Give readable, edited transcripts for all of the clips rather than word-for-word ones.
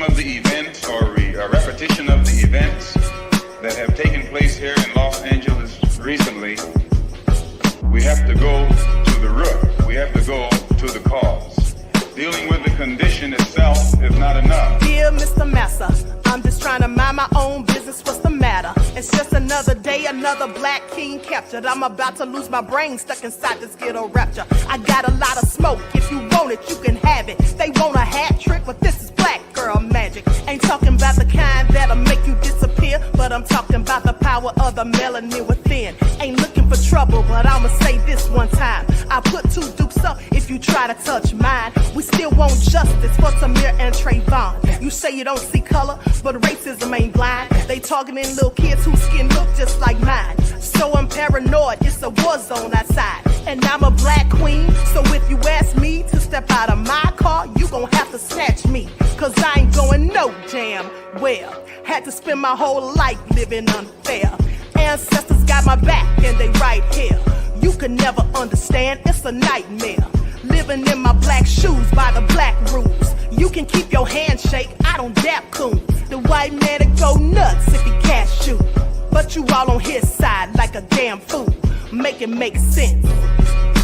of the events or a repetition of the events that have taken place here in Los Angeles recently, we have to go to the root. We have to go to the cause. Dealing with the condition itself is not enough. Dear Mr. Massa, I'm just trying to mind my own business. What's the matter? It's just another day, another black king captured. I'm about to lose my brain, stuck inside this ghetto rapture. I got a lot of smoke. If you want it, you can have it. They want a hat trick, but this is black girl magic. Ain't talking about the kind that'll make you disappear, but I'm talking about the power of the melanin within. Ain't looking for trouble, but I'ma say this one time. I put two dukes up if you try to touch mine. We still want justice for Samir and Trayvon. You say you don't see color, but racism ain't blind. They targeting little kids whose skin look just like mine. So I'm paranoid, it's a war zone outside. And I'm a black queen, so if you ask me to step out of my car, you gon' have to snatch me. Cause I ain't going no damn well. Had to spend my whole life living unfair. Ancestors got my back and they right here. You can never understand, it's a nightmare. Living in my black shoes by the black rules. You can keep your handshake, I don't dap coon. The white man to go nuts if he cash you. But you all on his side like a damn fool. Make it make sense.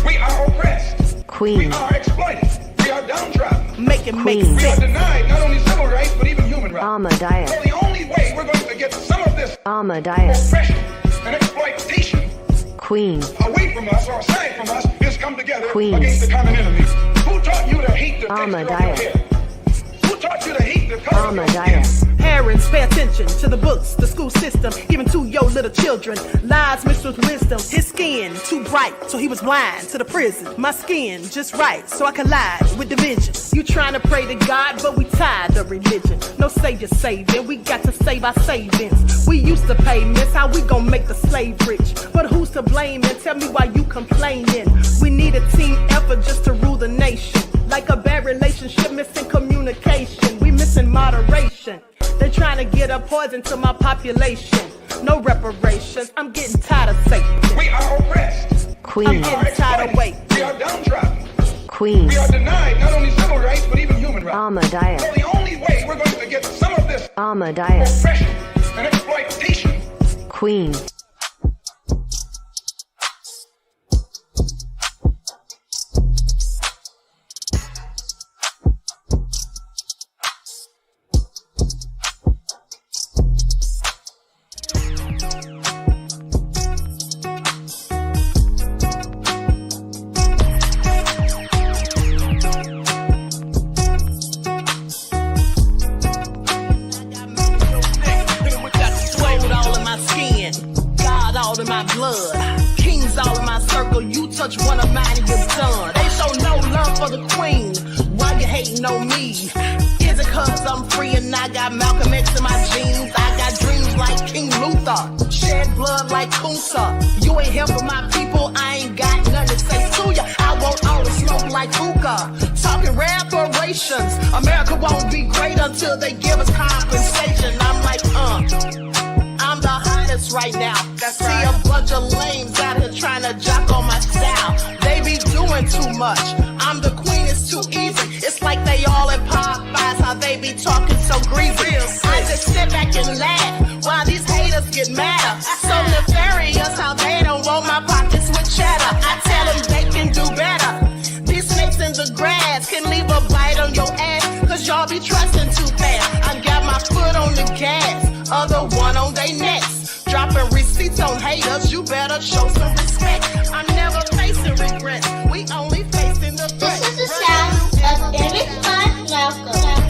We are oppressed. Queen. We are exploited. We are downtrodden. Make it make We are sense. denied not only civil rights, but even human rights. Ahmadiyyah. So the only way we're going to get some of this Ahmadiyyah. oppression and exploitation Queen. away from us or aside from us is come together Queen. against the common enemy. Who taught you to hate the texture of your Ahmadiyyah. hair? Who taught you to hate the color of your skin? Ahmadiyyah. Parents, pay attention to the books, the school system, even to your little children. Lies mixed with wisdom. His skin too bright, so he was blind to the prison. My skin just right, so I collide with division. You trying to pray to God, but we tired of religion. No savior saving, we got to save our savings. We used to pay miss, how we gon' make the slave rich? But who's to blame, and tell me why you complaining? We need a team effort just to rule the nation. Like a bad relationship, missing communication. We missing moderation. They're trying to get a poison to my population. No reparations, I'm getting tired of Satan. We are oppressed. Queen. I'm getting tired of waiting. We are downtrodden. Queen. We are denied not only civil rights, but even human rights. Ahmadiyyah. So the only way we're going to get some of this Ahmadiyyah. oppression and exploitation. Queen. Touch one of mine and you're done. They show no love for the queen. Why you hating on me? Is it cause I'm free and I got Malcolm X in my jeans? I got dreams like King Luther, shed blood like Kunsa. You ain't here for my people, I ain't got nothing to say to ya. I want all the smoke like hookah. Talking reparations. America won't be great until they give us compensation. I'm like, I'm the hottest right now. See a bunch of lames out here trying to jock on my style. They be doing too much. I'm the queen, it's too easy. It's like they all in Popeyes, how they be talking so greasy. I just sit back and laugh while these haters get madder. So nefarious how they don't want my pockets with cheddar. I tell them they can do better. These snakes in the grass can leave a bite on your ass, cause y'all be trusting too fast. I got my foot on the gas, other one on they necks. Dropping receipts on haters, you better show some respect. I'm never facing regrets, we only facing the threat. This is the sound of Eric Malcolm.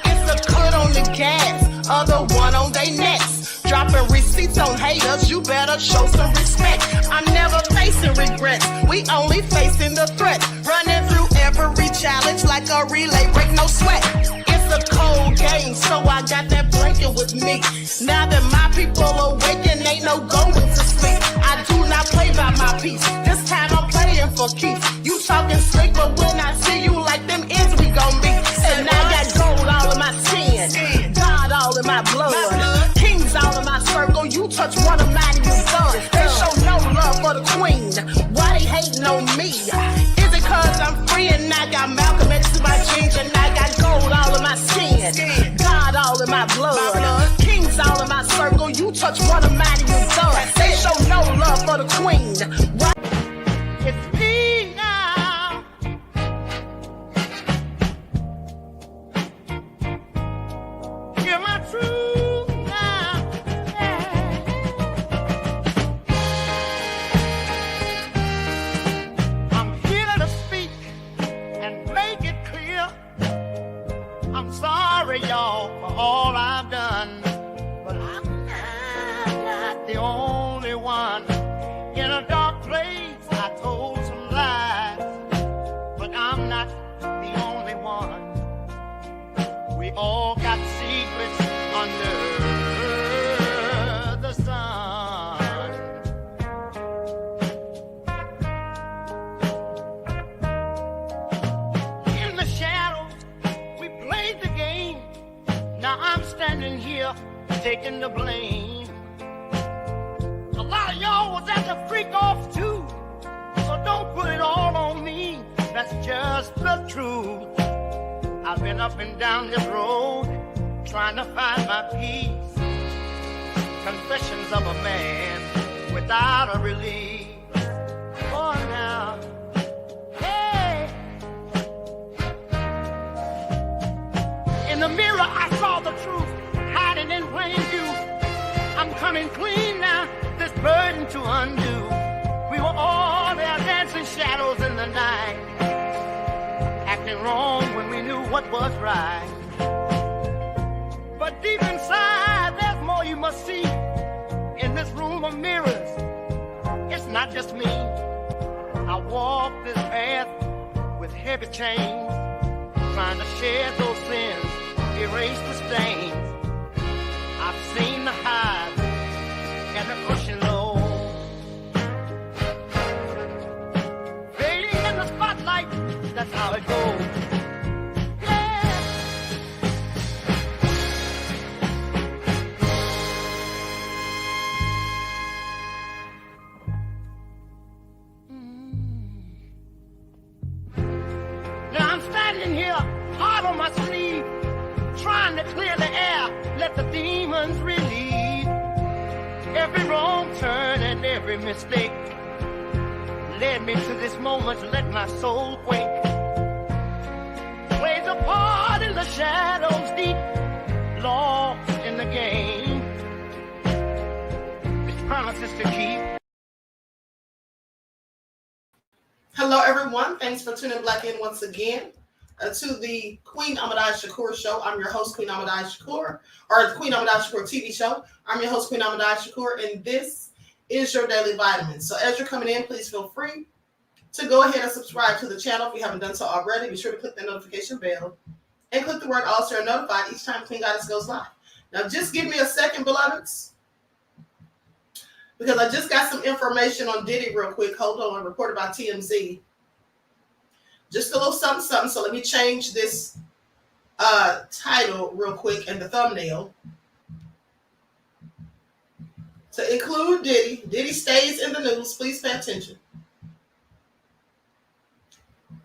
It's a cut on the gas, other one on they necks. Dropping receipts on haters, you better show some respect. I'm never facing regrets, we only facing the threat. Running through every challenge like a relay, break no sweat. It's a cold game, so I got that blanket with me. Now that my people awaken, ain't no going to sleep. I do not play by my piece, this time I'm playing for keeps. You talking slick, but when I see you like them ends, we gon' meet. And I got gold all in my skin, God all in my blood, kings all in my circle. You touch one of mine and you're done. They show no love for the queen, why they hating on me? Is it cause I'm free and I got Malcolm X in my jeans and I got gold all in my skin? We all got secrets under the sun. In the shadows, we played the game. Now I'm standing here taking the blame. A lot of y'all was at the freak off too, so don't put it all on me. That's just the truth. I've been up and down this road trying to find my peace. Confessions of a man without a release. Oh, now, hey. In the mirror, I saw the truth hiding in plain view. I'm coming clean now, this burden to undo. We were all there dancing shadows in the night, acting wrong when we knew what was right. But deep inside, there's more you must see. In this room of mirrors, it's not just me. I walk this path with heavy chains, trying to shed those sins, erase the stains. I've seen the highs and the crushing lows, fading in the spotlight. That's how it goes. Now I'm standing here, hard on my sleeve, trying to clear the air, let the demons relieve. Every wrong turn and every mistake led me to this moment, let my soul quake. Plays a part in the shadows deep, lost in the game. With promises to keep. Hello, everyone. Thanks for tuning back in once again to the QueenAShakur show. I'm your host, QueenAShakur, or the QueenAShakur TV show. I'm your host, QueenAShakur, and this is your daily vitamin. So as you're coming in, please feel free to go ahead and subscribe to the channel if you haven't done so already. Be sure to click the notification bell and click the word all so you're notified each time Queen Goddess goes live. Now, just give me a second, beloveds, because I just got some information on Diddy real quick. Hold on, reported by TMZ. Just a little something, something. So let me change this title real quick and the thumbnail to include Diddy. Diddy stays in the news. Please pay attention.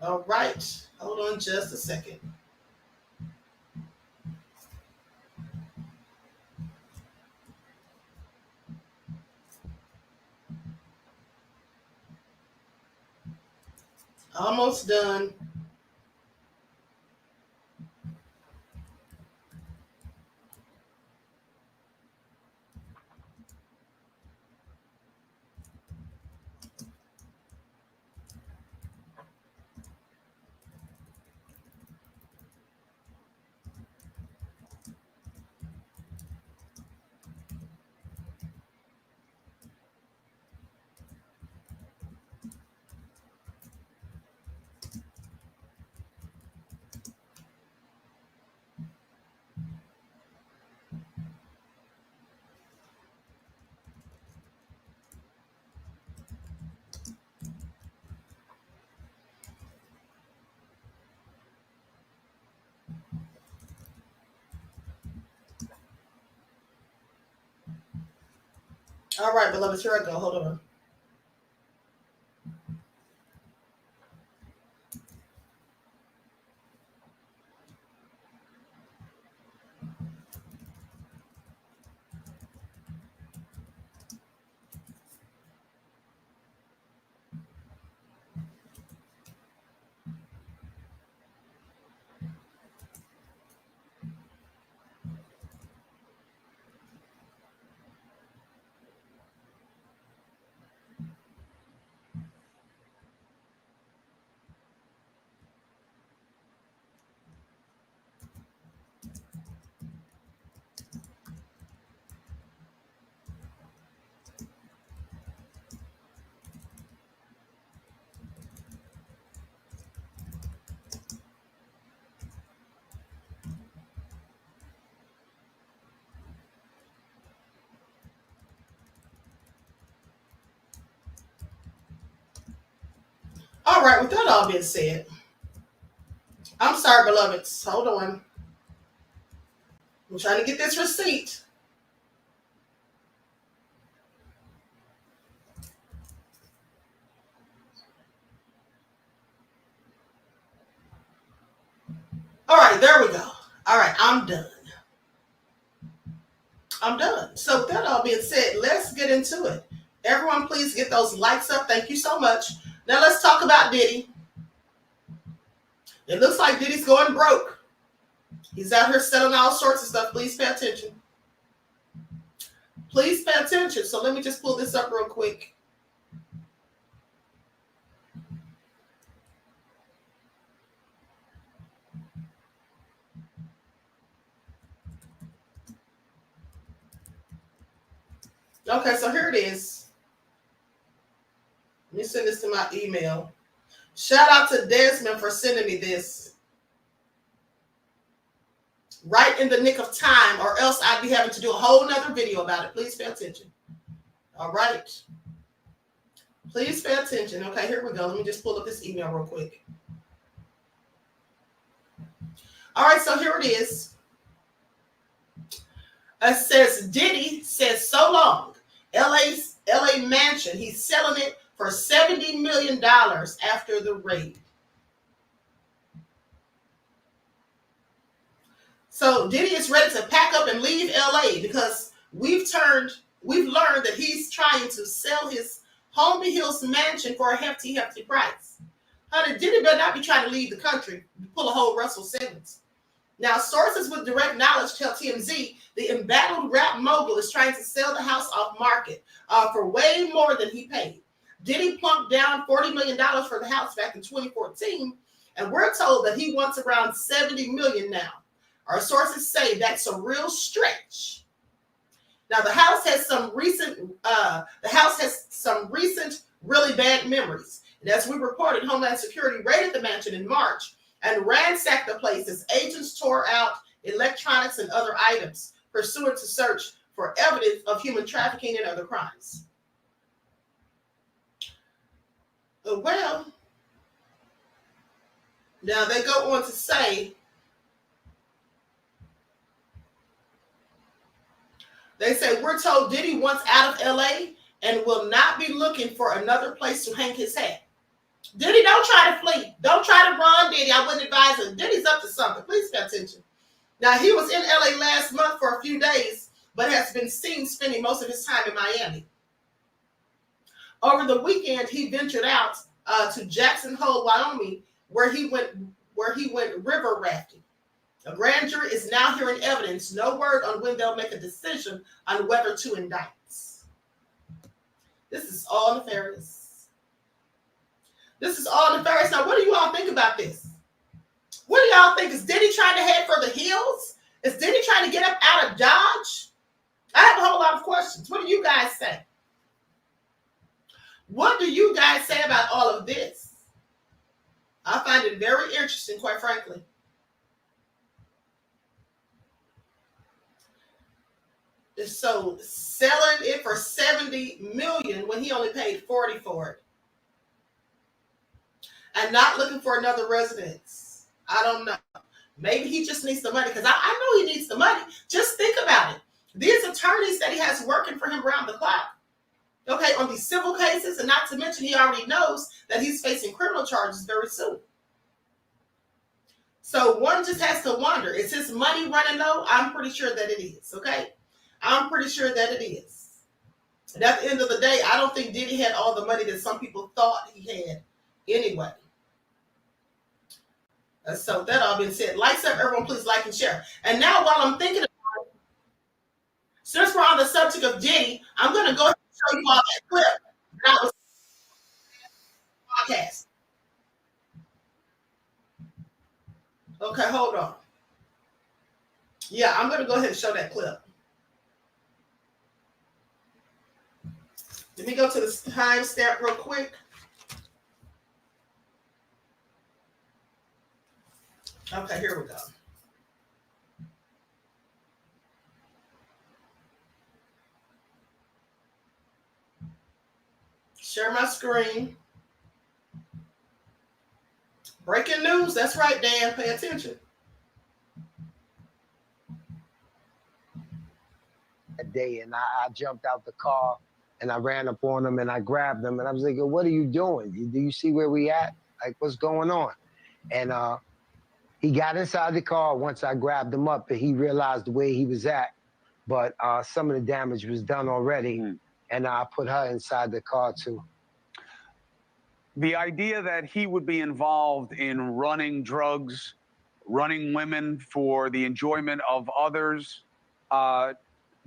All right. Hold on just a second. Almost done. All right, beloveds, here I go. Hold on. All right, with that all being said, I'm sorry, beloveds. Hold on. I'm trying to get this receipt. All right, there we go. All right, I'm done. I'm done. So with that all being said, let's get into it. Everyone, please get those likes up. Thank you so much. Now let's talk about Diddy. It looks like Diddy's going broke. He's out here selling all sorts of stuff. Please pay attention. Please pay attention. So let me just pull this up real quick. Okay, so here it is. Let me send this to my email. Shout out to Desmond for sending me this. Right in the nick of time, or else I'd be having to do a whole nother video about it. Please pay attention. All right. Please pay attention. Okay, here we go. Let me just pull up this email real quick. All right, so here it is. It says, Diddy says so long. LA mansion. He's selling it for $70 million after the raid. So Diddy is ready to pack up and leave LA because we've learned that he's trying to sell his Holmby Hills mansion for a hefty price. Honey, Diddy better not be trying to leave the country, pull a whole Russell Simmons. Now, sources with direct knowledge tell TMZ the embattled rap mogul is trying to sell the house off market for way more than he paid. Diddy plunked down $40 million for the house back in 2014, and we're told that he wants around $70 million now. Our sources say that's a real stretch. Now, the house has some recent really bad memories. And as we reported, Homeland Security raided the mansion in March and ransacked the place as agents tore out electronics and other items pursuant to search for evidence of human trafficking and other crimes. Well, now they go on to say, we're told Diddy wants out of LA and will not be looking for another place to hang his hat. Diddy, don't try to flee. Don't try to run, Diddy. I wouldn't advise him. Diddy's up to something. Please pay attention. Now, he was in LA last month for a few days, but has been seen spending most of his time in Miami. Over the weekend, he ventured out to Jackson Hole, Wyoming, where he went river rafting. A grand jury is now hearing evidence. No word on when they'll make a decision on whether to indict. This is all nefarious. This is all nefarious. Now, what do you all think about this? What do y'all think? Is Diddy trying to head for the hills? Is Diddy trying to get up out of Dodge? I have a whole lot of questions. What do you guys say? What do you guys say about all of this? I find it very interesting, quite frankly. So selling it for $70 million when he only paid $40 for it, and not looking for another residence. I don't know. Maybe he just needs the money, because I know he needs the money. Just think about it. These attorneys that he has working for him around the clock, okay, on these civil cases, and not to mention he already knows that he's facing criminal charges very soon. So one just has to wonder, is his money running low? I'm pretty sure that it is, okay? I'm pretty sure that it is. And at the end of the day, I don't think Diddy had all the money that some people thought he had anyway. So that all being said, likes up, everyone please like and share. And now while I'm thinking about it, since we're on the subject of Diddy, I'm going to go ahead and show you all that clip that I was podcast. Okay, hold on. Yeah, I'm going to go ahead and show that clip. Let me go to the timestamp real quick. Okay, here we go. Share my screen. Breaking news. That's right, Dan. Pay attention. That day, and I jumped out the car and I ran up on him and I grabbed him and I was like, "What are you doing? Do you see where we at? Like, what's going on?" And he got inside the car once I grabbed him up and he realized the way he was at. But some of the damage was done already, and I put her inside the car too. The idea that he would be involved in running drugs, running women for the enjoyment of others,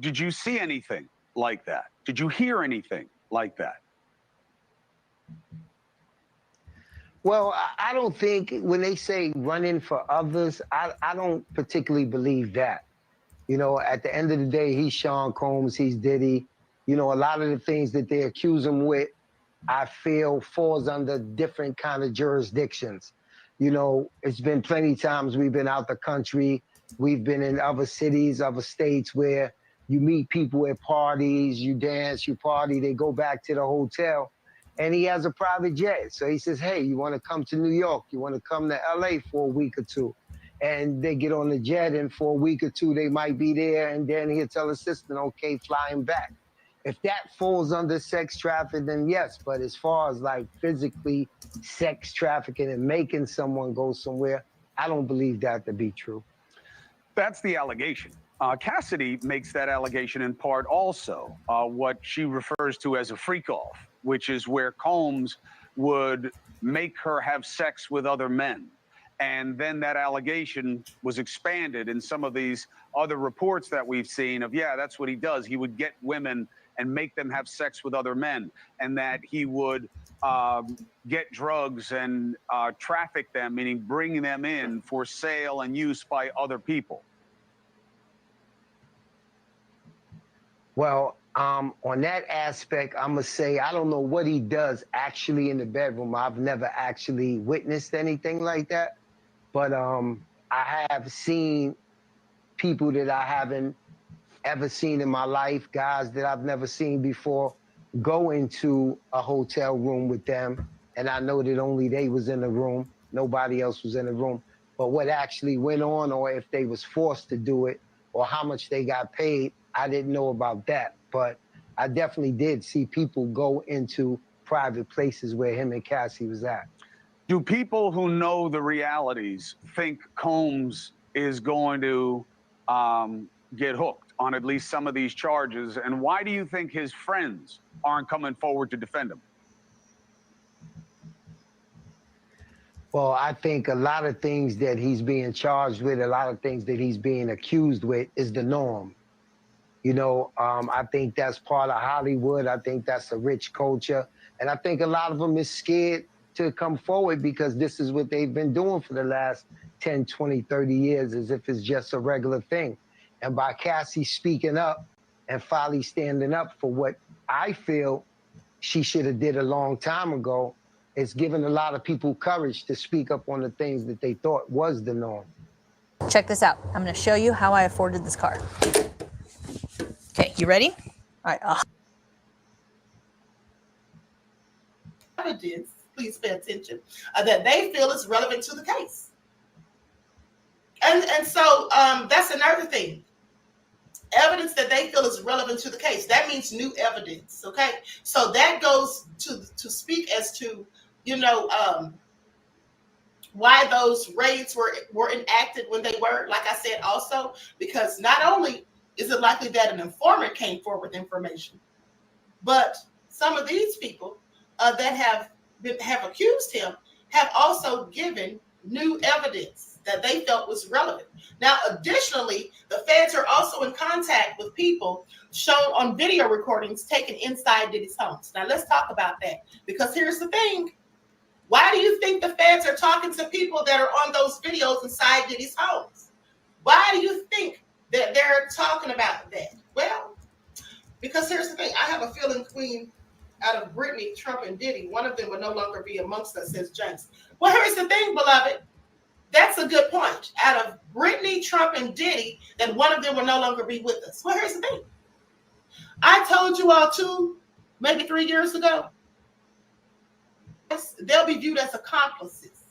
did you see anything like that? Did you hear anything like that? Well, I don't think when they say running for others, I don't particularly believe that. You know, at the end of the day, he's Sean Combs, he's Diddy. You know, a lot of the things that they accuse him with, I feel falls under different kind of jurisdictions. You know, it's been plenty of times we've been out the country. We've been in other cities, other states where you meet people at parties, you dance, you party, they go back to the hotel. And he has a private jet. So he says, "Hey, you want to come to New York? You want to come to LA for a week or two?" And they get on the jet, and for a week or two, they might be there. And then he'll tell the assistant, "Okay, fly him back." If that falls under sex trafficking, then yes. But as far as like physically sex trafficking and making someone go somewhere, I don't believe that to be true. That's the allegation. Cassidy makes that allegation in part also, what she refers to as a freak-off, which is where Combs would make her have sex with other men. And then that allegation was expanded in some of these other reports that we've seen of, yeah, that's what he does. He would get women and make them have sex with other men, and that he would get drugs and traffic them, meaning bring them in for sale and use by other people. Well, on that aspect, I'm going to say I don't know what he does actually in the bedroom. I've never actually witnessed anything like that. But I have seen people that I haven't ever seen in my life, guys that I've never seen before, go into a hotel room with them. And I know that only they was in the room. Nobody else was in the room. But what actually went on, or if they was forced to do it, or how much they got paid, I didn't know about that. But I definitely did see people go into private places where him and Cassie was at. Do people who know the realities think Combs is going to get hooked on at least some of these charges? And why do you think his friends aren't coming forward to defend him? Well, I think a lot of things that he's being charged with, a lot of things that he's being accused with is the norm. You know, I think that's part of Hollywood. I think that's a rich culture. And I think a lot of them is scared to come forward because this is what they've been doing for the last 10, 20, 30 years, as if it's just a regular thing. And by Cassie speaking up and finally standing up for what I feel she should have did a long time ago, it's given a lot of people courage to speak up on the things that they thought was the norm. Check this out. I'm going to show you how I afforded this car. Okay, you ready? All right. Evidence, please pay attention, that they feel is relevant to the case. And so that's another thing. Evidence that they feel is relevant to the case. That means new evidence, okay? So that goes to speak as to, you know, why those raids were enacted when they were, like I said, also, because not only is it likely that an informant came forward with information, but some of these people that have accused him have also given new evidence that they felt was relevant. Now, additionally, the feds are also in contact with people shown on video recordings taken inside Diddy's homes. Now, let's talk about that, because here's the thing. Why do you think the feds are talking to people that are on those videos inside Diddy's homes? Why do you think that they're talking about that? Well, because here's the thing. I have a feeling, Queen, out of Britney, Trump, and Diddy, one of them will no longer be amongst us, says James. Well, here's the thing, beloved. That's a good point. Out of Britney, Trump, and Diddy, that one of them will no longer be with us. Well, here's the thing. I told you all 2, maybe 3 years ago, they'll be viewed as accomplices.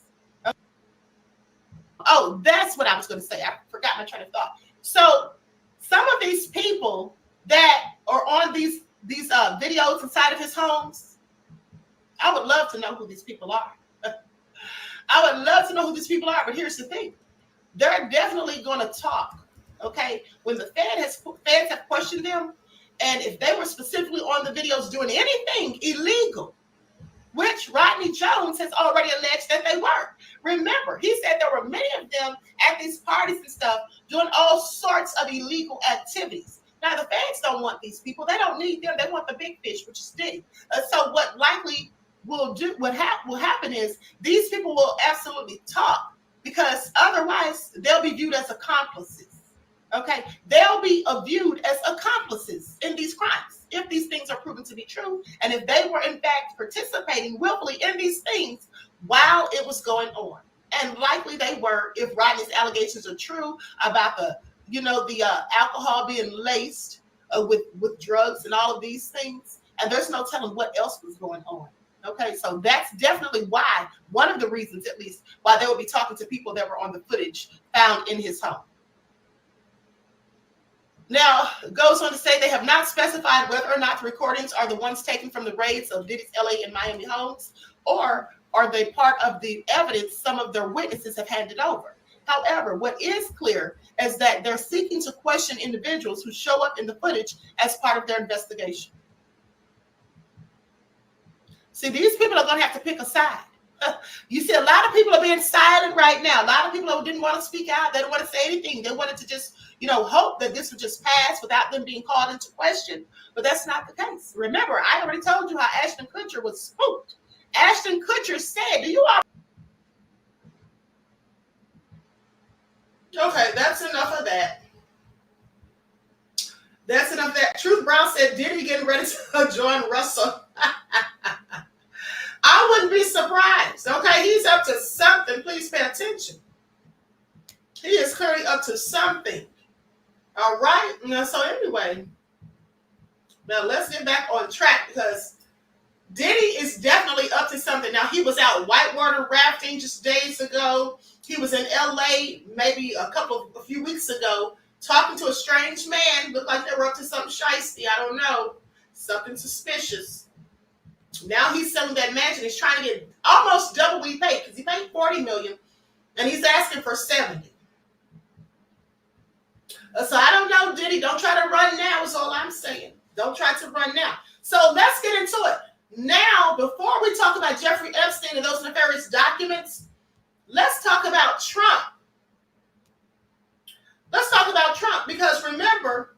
Oh, that's what I was going to say. I forgot my train of thought. So some of these people that are on these videos inside of his homes, I would love to know who these people are. I would love to know who these people are, but here's the thing. They're definitely going to talk, okay? When the feds have questioned them, and if they were specifically on the videos doing anything illegal, which Rodney Jones has already alleged that they were. Remember, he said there were many of them at these parties and stuff doing all sorts of illegal activities. Now, the feds don't want these people. They don't need them. They want the big fish, which is Diddy. So what likely will happen is these people will absolutely talk, because otherwise they'll be viewed as accomplices. Okay, they'll be viewed as accomplices in these crimes if these things are proven to be true, and if they were in fact participating willfully in these things while it was going on. And likely they were, if Rodney's allegations are true about the alcohol being laced with drugs and all of these things, and there's no telling what else was going on. Okay, so that's definitely why, one of the reasons at least, why they would be talking to people that were on the footage found in his home. Now, it goes on to say they have not specified whether or not the recordings are the ones taken from the raids of Diddy's LA and Miami homes, or are they part of the evidence some of their witnesses have handed over. However, what is clear is that they're seeking to question individuals who show up in the footage as part of their investigation. See, these people are going to have to pick a side. You see, a lot of people are being silent right now. A lot of people didn't want to speak out. They didn't want to say anything. They wanted to just, hope that this would just pass without them being called into question. But that's not the case. Remember, I already told you how Ashton Kutcher was spooked. Ashton Kutcher said, Okay, that's enough of that. That's enough of that. Truth Brown said, Diddy getting ready to join Russell. I wouldn't be surprised. Okay, he's up to something. Please pay attention. He is clearly up to something. All right. So anyway, now let's get back on track, because Diddy is definitely up to something. Now, he was out whitewater rafting just days ago. He was in LA maybe a few weeks ago, talking to a strange man. Looked like they were up to something shiesty. I don't know. Something suspicious. Now he's selling that mansion. He's trying to get almost double what he paid, because he paid $40 million and he's asking for $70. So I don't know, Diddy. Don't try to run now is all I'm saying. Don't try to run now. So let's get into it. Now, before we talk about Jeffrey Epstein and those nefarious documents, let's talk about Trump. Let's talk about Trump, because remember,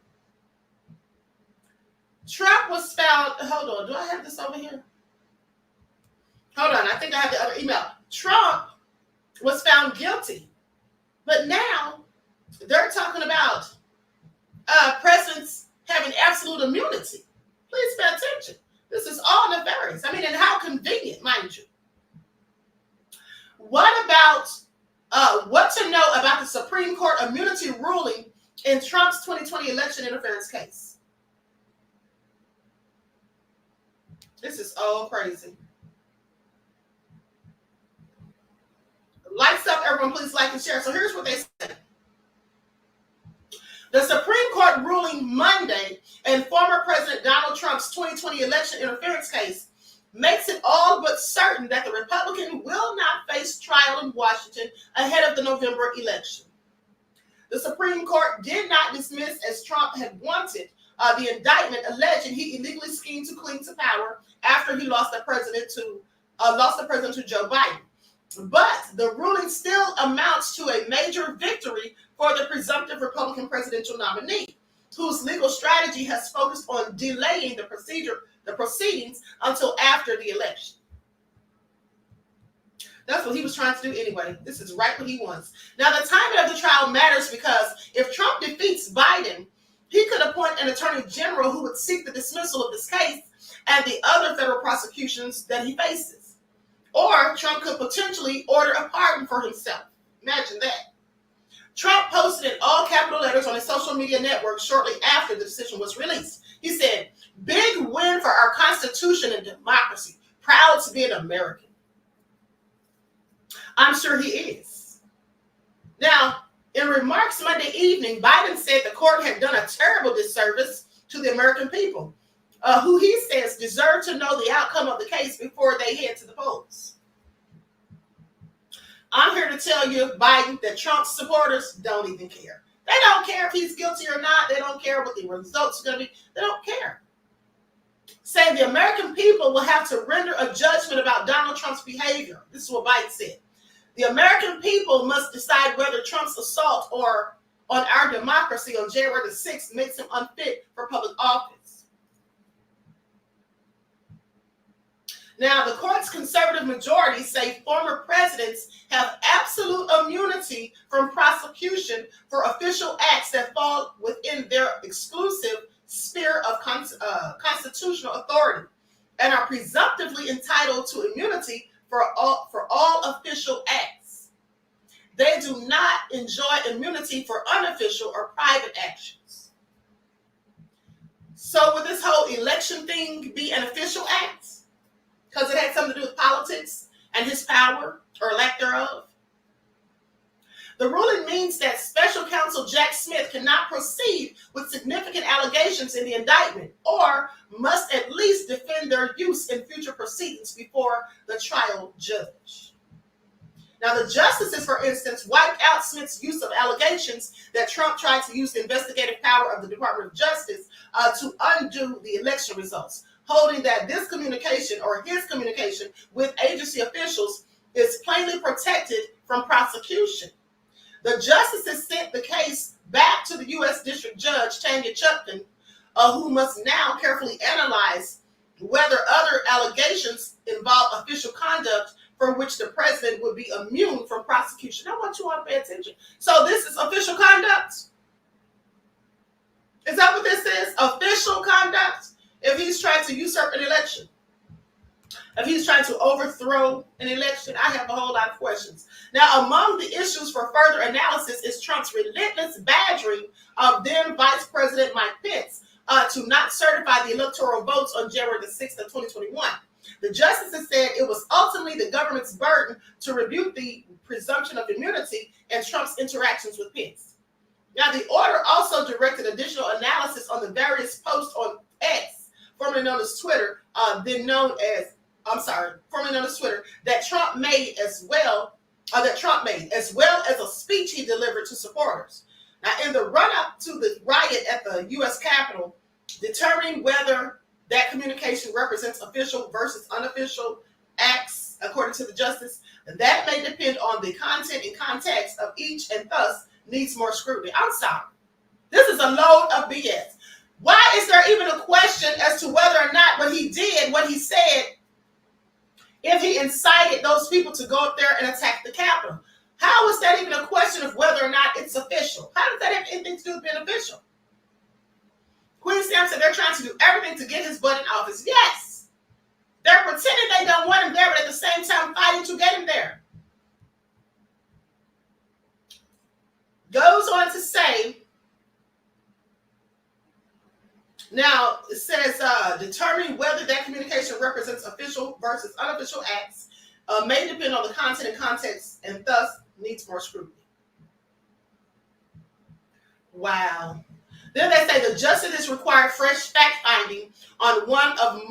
Trump was found, hold on, do I have this over here? Hold on, I think I have the other email. Trump was found guilty, but now they're talking about presidents having absolute immunity. Please pay attention. This is all nefarious. I mean, and how convenient, mind you. What about what to know about the Supreme Court immunity ruling in Trump's 2020 election interference case? This is all crazy. Lights up, everyone. Please like and share. So here's what they said. The Supreme Court ruling Monday in former President Donald Trump's 2020 election interference case makes it all but certain that the Republican will not face trial in Washington ahead of the November election. The Supreme Court did not dismiss, as Trump had wanted, the indictment alleging he illegally schemed to cling to power after he lost the president to Joe Biden. But the ruling still amounts to a major victory for the presumptive Republican presidential nominee, whose legal strategy has focused on delaying the proceedings until after the election. That's what he was trying to do anyway. This is right what he wants. Now, the timing of the trial matters, because if Trump defeats Biden, he could appoint an attorney general who would seek the dismissal of this case and the other federal prosecutions that he faces. Or Trump could potentially order a pardon for himself. Imagine that. Trump posted in all capital letters on his social media network shortly after the decision was released. He said, "Big win for our Constitution and democracy. Proud to be an American." I'm sure he is. Now, in remarks Monday evening, Biden said the court had done a terrible disservice to the American people, who he says deserve to know the outcome of the case before they head to the polls. I'm here to tell you, Biden, that Trump's supporters don't even care. They don't care if he's guilty or not. They don't care what the results are going to be. They don't care. Saying the American people will have to render a judgment about Donald Trump's behavior. This is what Biden said. The American people must decide whether Trump's assault on our democracy on January the 6th makes him unfit for public office. Now, the court's conservative majority say former presidents have absolute immunity from prosecution for official acts that fall within their exclusive sphere of constitutional authority and are presumptively entitled to immunity for all official acts. They do not enjoy immunity for unofficial or private actions. So would this whole election thing be an official act? Because it had something to do with politics and his power or lack thereof? The ruling means that Special Counsel Jack Smith cannot proceed with significant allegations in the indictment or must at least defend their use in future proceedings before the trial judge. Now, the justices, for instance, wiped out Smith's use of allegations that Trump tried to use the investigative power of the Department of Justice to undo the election results, holding that this communication or his communication with agency officials is plainly protected from prosecution. The justices sent the case back to the U.S. District Judge Tanya Chutkan, who must now carefully analyze whether other allegations involve official conduct for which the president would be immune from prosecution. I want you all to pay attention. So this is official conduct? Is that what this is? Official conduct? If he's trying to usurp an election? If he's trying to overthrow an election? I have a whole lot of questions. Now, among the issues for further analysis is Trump's relentless badgering of then Vice President Mike Pence to not certify the electoral votes on January the 6th of 2021. The justices said it was ultimately the government's burden to rebuke the presumption of immunity and Trump's interactions with Pence. Now, the order also directed additional analysis on the various posts on X, formerly known as Twitter, formerly known as Twitter, that Trump made as well as a speech he delivered to supporters. Now, in the run-up to the riot at the U.S. Capitol, determining whether that communication represents official versus unofficial acts, according to the justice, that may depend on the content and context of each and thus needs more scrutiny. I'm sorry. This is a load of BS. Why is there even a question as to whether or not what he did, what he said, if he incited those people to go up there and attack the Capitol? How is that even a question of whether or not it's official? How does that have anything to do with being official? Queen Sam said they're trying to do everything to get his butt in office. Yes. They're pretending they don't want him there, but at the same time fighting to get him there. Goes on to say, now it says, determining whether that communication represents official versus unofficial acts may depend on the content and context and thus needs more scrutiny. Wow. Then they say the justices required fresh fact-finding on one of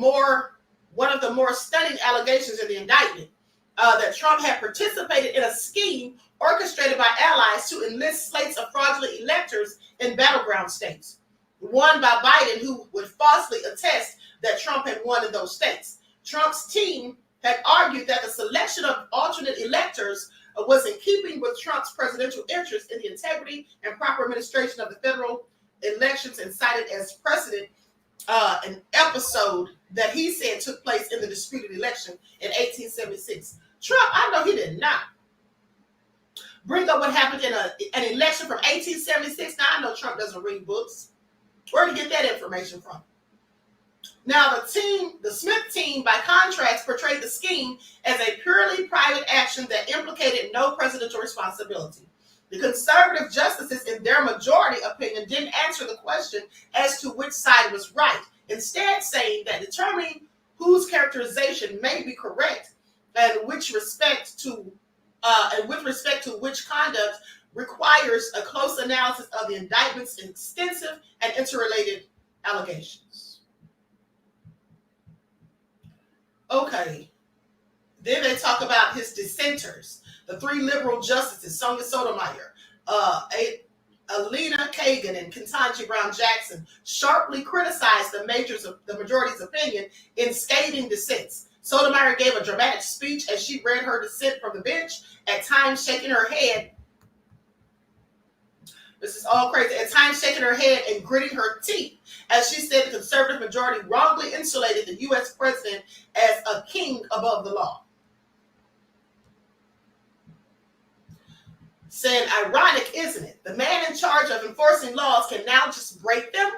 the more stunning allegations in the indictment, that Trump had participated in a scheme orchestrated by allies to enlist slates of fraudulent electors in battleground states, won by Biden, who would falsely attest that Trump had won in those states. Trump's team had argued that the selection of alternate electors was in keeping with Trump's presidential interest in the integrity and proper administration of the federal elections, and cited as precedent an episode that he said took place in the disputed election in 1876. Trump, I know he did not bring up what happened in an election from 1876. Now, I know Trump doesn't read books. Where did he get that information from? Now, the Smith team, by contrast, portrayed the scheme as a purely private action that implicated no presidential responsibility. The conservative justices, in their majority opinion, didn't answer the question as to which side was right, instead saying that determining whose characterization may be correct and with respect to which conduct requires a close analysis of the indictment's extensive and interrelated allegations. Okay. Then they talk about his dissenters, the 3 liberal justices, Sonia Sotomayor, Alina Kagan, and Ketanji Brown Jackson, sharply criticized the majority's opinion in scathing dissents. Sotomayor gave a dramatic speech as she read her dissent from the bench, at times shaking her head. This is all crazy. At times shaking her head and gritting her teeth, as she said the conservative majority wrongly insulated the U.S. president as a king above the law. Saying, ironic, isn't it? The man in charge of enforcing laws can now just break them?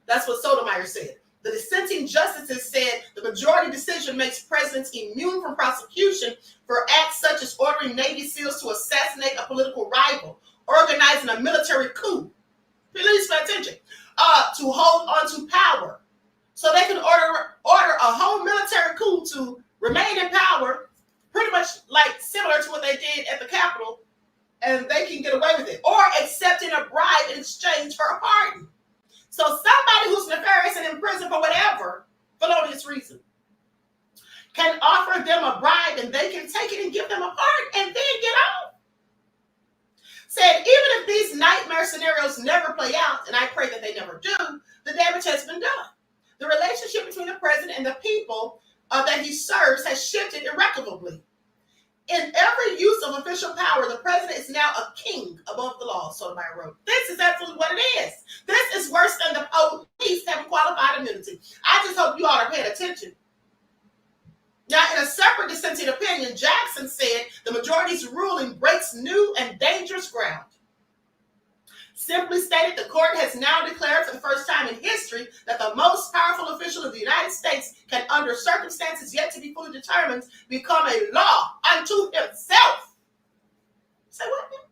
That's what Sotomayor said. The dissenting justices said the majority decision makes presidents immune from prosecution for acts such as ordering Navy SEALs to assassinate a political rival, organizing a military coup. Please pay attention. To hold on to power. So they can order a whole military coup to remain in power, pretty much like similar to what they did at the Capitol, and they can get away with it, or accepting a bribe in exchange for a pardon. So somebody who's nefarious and in prison for whatever felonious reason can offer them a bribe, and they can take it and give them a pardon and then get off. Said, even if these nightmare scenarios never play out, and I pray that they never do, the damage has been done. The relationship between the president and the people that he serves has shifted irrecoverably. In every use of official power, the president is now a king above the law, Sotomayor wrote. This is absolutely what it is. This is worse than the police having qualified immunity. I just hope you all are paying attention. Now, in a separate dissenting opinion, Jackson said the majority's ruling breaks new and dangerous ground. Simply stated, the court has now declared for the first time in history that the most powerful official of the United States can, under circumstances yet to be fully determined, become a law unto himself. Say what?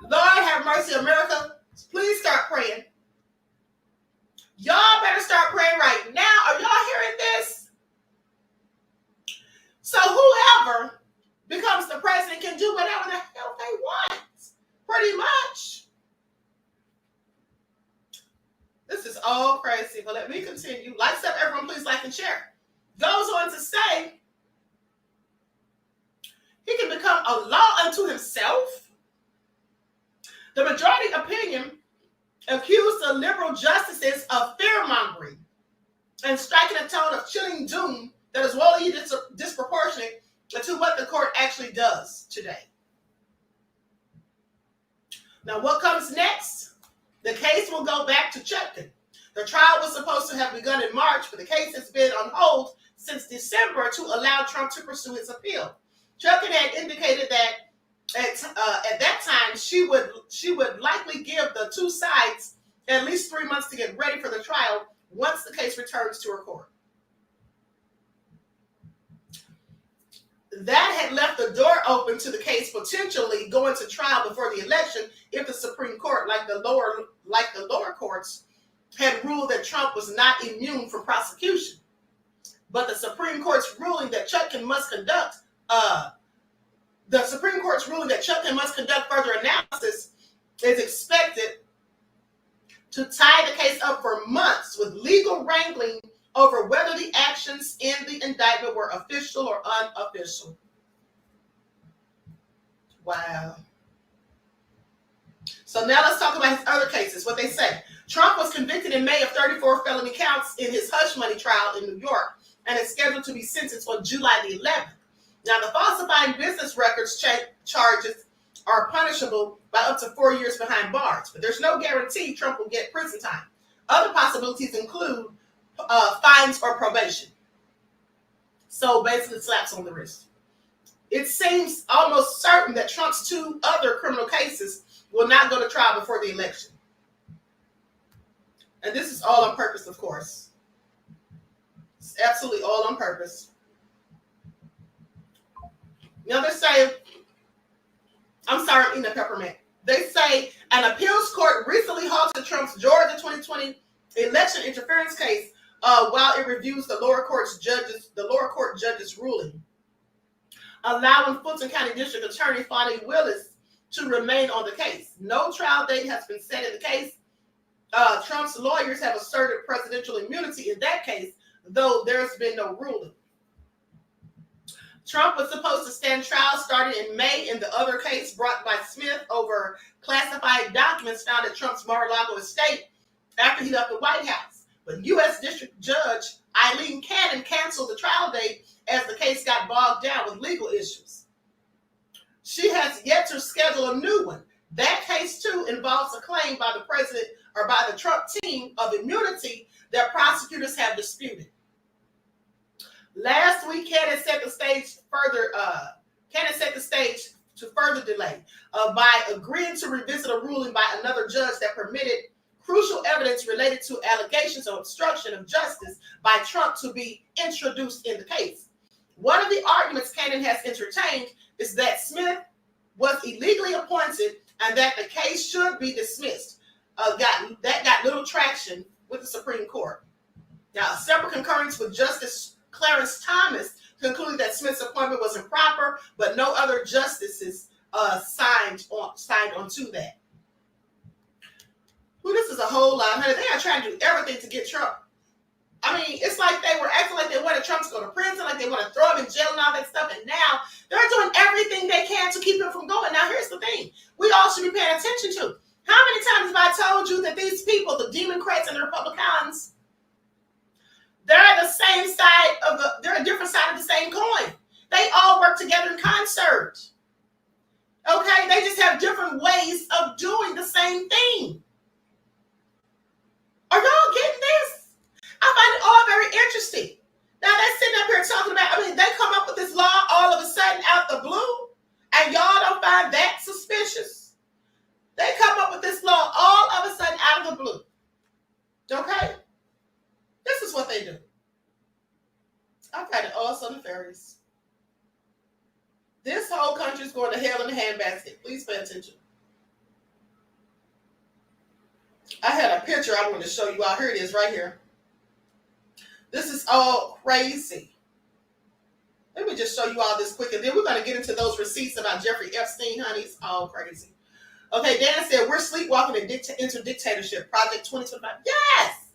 Lord have mercy, America. Please start praying. Y'all better start praying right now. Are y'all hearing this? So whoever becomes the president can do whatever the hell they want. Pretty much. This is all crazy, but let me continue. Like, sub, everyone, please like and share. Goes on to say, he can become a law unto himself. The majority opinion accused the liberal justices of fear-mongering and striking a tone of chilling doom that is wholly disproportionate to what the court actually does today. Now, what comes next? The case will go back to Chutkan. The trial was supposed to have begun in March, but the case has been on hold since December to allow Trump to pursue his appeal. Chutkan had indicated that at that time she would likely give the two sides at least 3 months to get ready for the trial once the case returns to her court. That had left the door open to the case potentially going to trial before the election if the Supreme Court, like the lower courts, had ruled that Trump was not immune from prosecution. But the Supreme Court's ruling that Chutkan must conduct further analysis is expected to tie the case up for months with legal wrangling over whether the actions in the indictment were official or unofficial. Wow. So now let's talk about his other cases, what they say. Trump was convicted in May of 34 felony counts in his hush money trial in New York and is scheduled to be sentenced on July the 11th. Now, the falsifying business records charges are punishable by up to 4 years behind bars, but there's no guarantee Trump will get prison time. Other possibilities include fines or probation. So basically slaps on the wrist. It seems almost certain that Trump's two other criminal cases will not go to trial before the election. And this is all on purpose, of course. It's absolutely all on purpose. Now they're saying, I'm sorry, I'm eating a peppermint. They say an appeals court recently halted Trump's Georgia 2020 election interference case while it reviews the lower court judge's ruling, allowing Fulton County District Attorney Fonnie Willis to remain on the case. No trial date has been set in the case. Trump's lawyers have asserted presidential immunity in that case, though there's been no ruling. Trump was supposed to stand trial starting in May in the other case brought by Smith over classified documents found at Trump's Mar-a-Lago estate after he left the White House. But U.S. District Judge Eileen Cannon canceled the trial date as the case got bogged down with legal issues. She has yet to schedule a new one. That case, too, involves a claim by the president or by the Trump team of immunity that prosecutors have disputed. Last week, Cannon set the stage to further delay by agreeing to revisit a ruling by another judge that permitted crucial evidence related to allegations of obstruction of justice by Trump to be introduced in the case. One of the arguments Cannon has entertained is that Smith was illegally appointed and that the case should be dismissed. That got little traction with the Supreme Court. Now, a separate concurrence with Justice Clarence Thomas concluded that Smith's appointment was improper, but no other justices signed on to that. Well, this is a whole lot, honey. They are trying to do everything to get Trump. I mean, it's like they were acting like they wanted Trump to go to prison, like they want to throw him in jail and all that stuff. And now they're doing everything they can to keep him from going. Now, here's the thing. We all should be paying attention to. How many times have I told you that these people, the Democrats and the Republicans, they're the same side of they're a different side of the same coin. They all work together in concert. Okay? They just have different ways of doing the same thing. Are y'all getting this? I find it all very interesting. Now they're sitting up here talking about, they come up with this law all of a sudden out the blue, and y'all don't find that suspicious. They come up with this law all of a sudden out of the blue. Okay? This is what they do. I find it all so nefarious. This whole country is going to hell in a handbasket. Please pay attention. I had a picture I wanted to show you all. Here it is right here. This is all crazy. Let me just show you all this quick, and then we're going to get into those receipts about Jeffrey Epstein, honey. It's all crazy. Okay, Dan said, we're sleepwalking into dictatorship. Project 2025. Yes,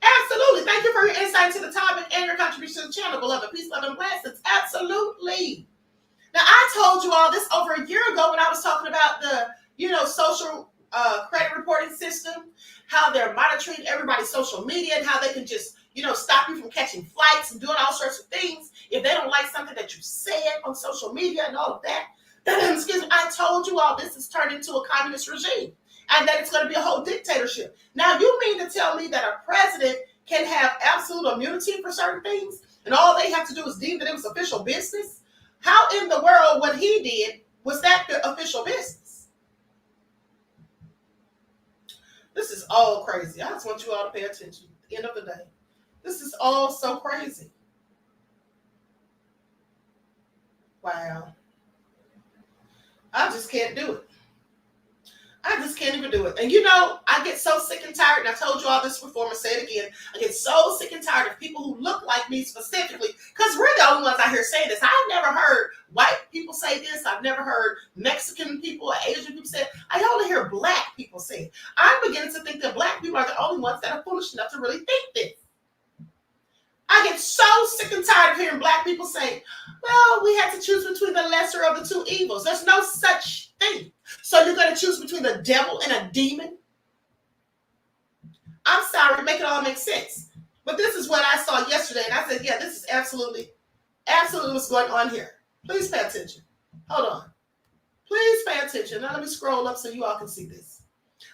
absolutely. Thank you for your insight into the topic and your contribution to the channel, beloved. Peace, love, and blessings. Absolutely. Now, I told you all this over a year ago when I was talking about the, social credit reporting system, how they're monitoring everybody's social media and how they can just, stop you from catching flights and doing all sorts of things if they don't like something that you said on social media and all of that. Excuse me, I told you all this is turned into a communist regime and that it's going to be a whole dictatorship. Now, you mean to tell me that a president can have absolute immunity for certain things and all they have to do is deem that it was official business? How in the world, what he did, was that the official business? This is all crazy. I just want you all to pay attention at the end of the day. This is all so crazy. Wow. I just can't do it. I just can't even do it. And I get so sick and tired, and I told you all this before, I'm going to say it again. I get so sick and tired of people who look like me specifically, because we're the only ones out here saying this. I've never heard white people say this. I've never heard Mexican people or Asian people say it. I only hear black people say it. I'm beginning to think that black people are the only ones that are foolish enough to really think this. I get so sick and tired of hearing black people say, well, we had to choose between the lesser of the two evils. There's no such thing. So you're going to choose between the devil and a demon? I'm sorry, make it all make sense. But this is what I saw yesterday, and I said, yeah, this is absolutely what's going on here. Please pay attention. Hold on. Please pay attention. Now let me scroll up so you all can see this.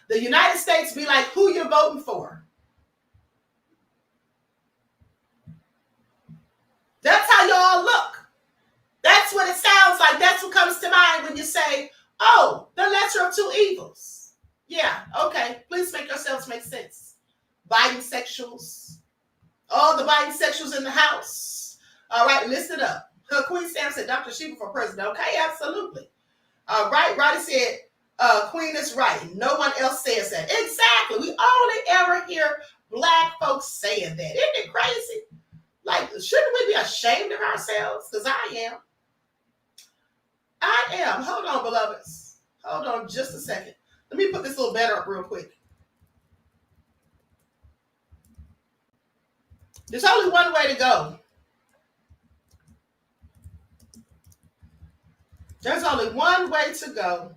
The United States be like, who you voting for? That's how y'all look. That's what it sounds like. That's what comes to mind when you say, oh, the lesser of two evils. Yeah, okay. Please make yourselves make sense. Bisexuals. All the bisexuals in the house. All right, list it up. Queen Sam said, Dr. Sheba for president. Okay, absolutely. All right, Roddy said, Queen is right. No one else says that. Exactly. We only ever hear black folks saying that. Isn't it crazy? Like, shouldn't we be ashamed of ourselves? Because I am. Hold on, beloveds. Hold on just a second. Let me put this little banner up real quick. There's only one way to go. There's only one way to go.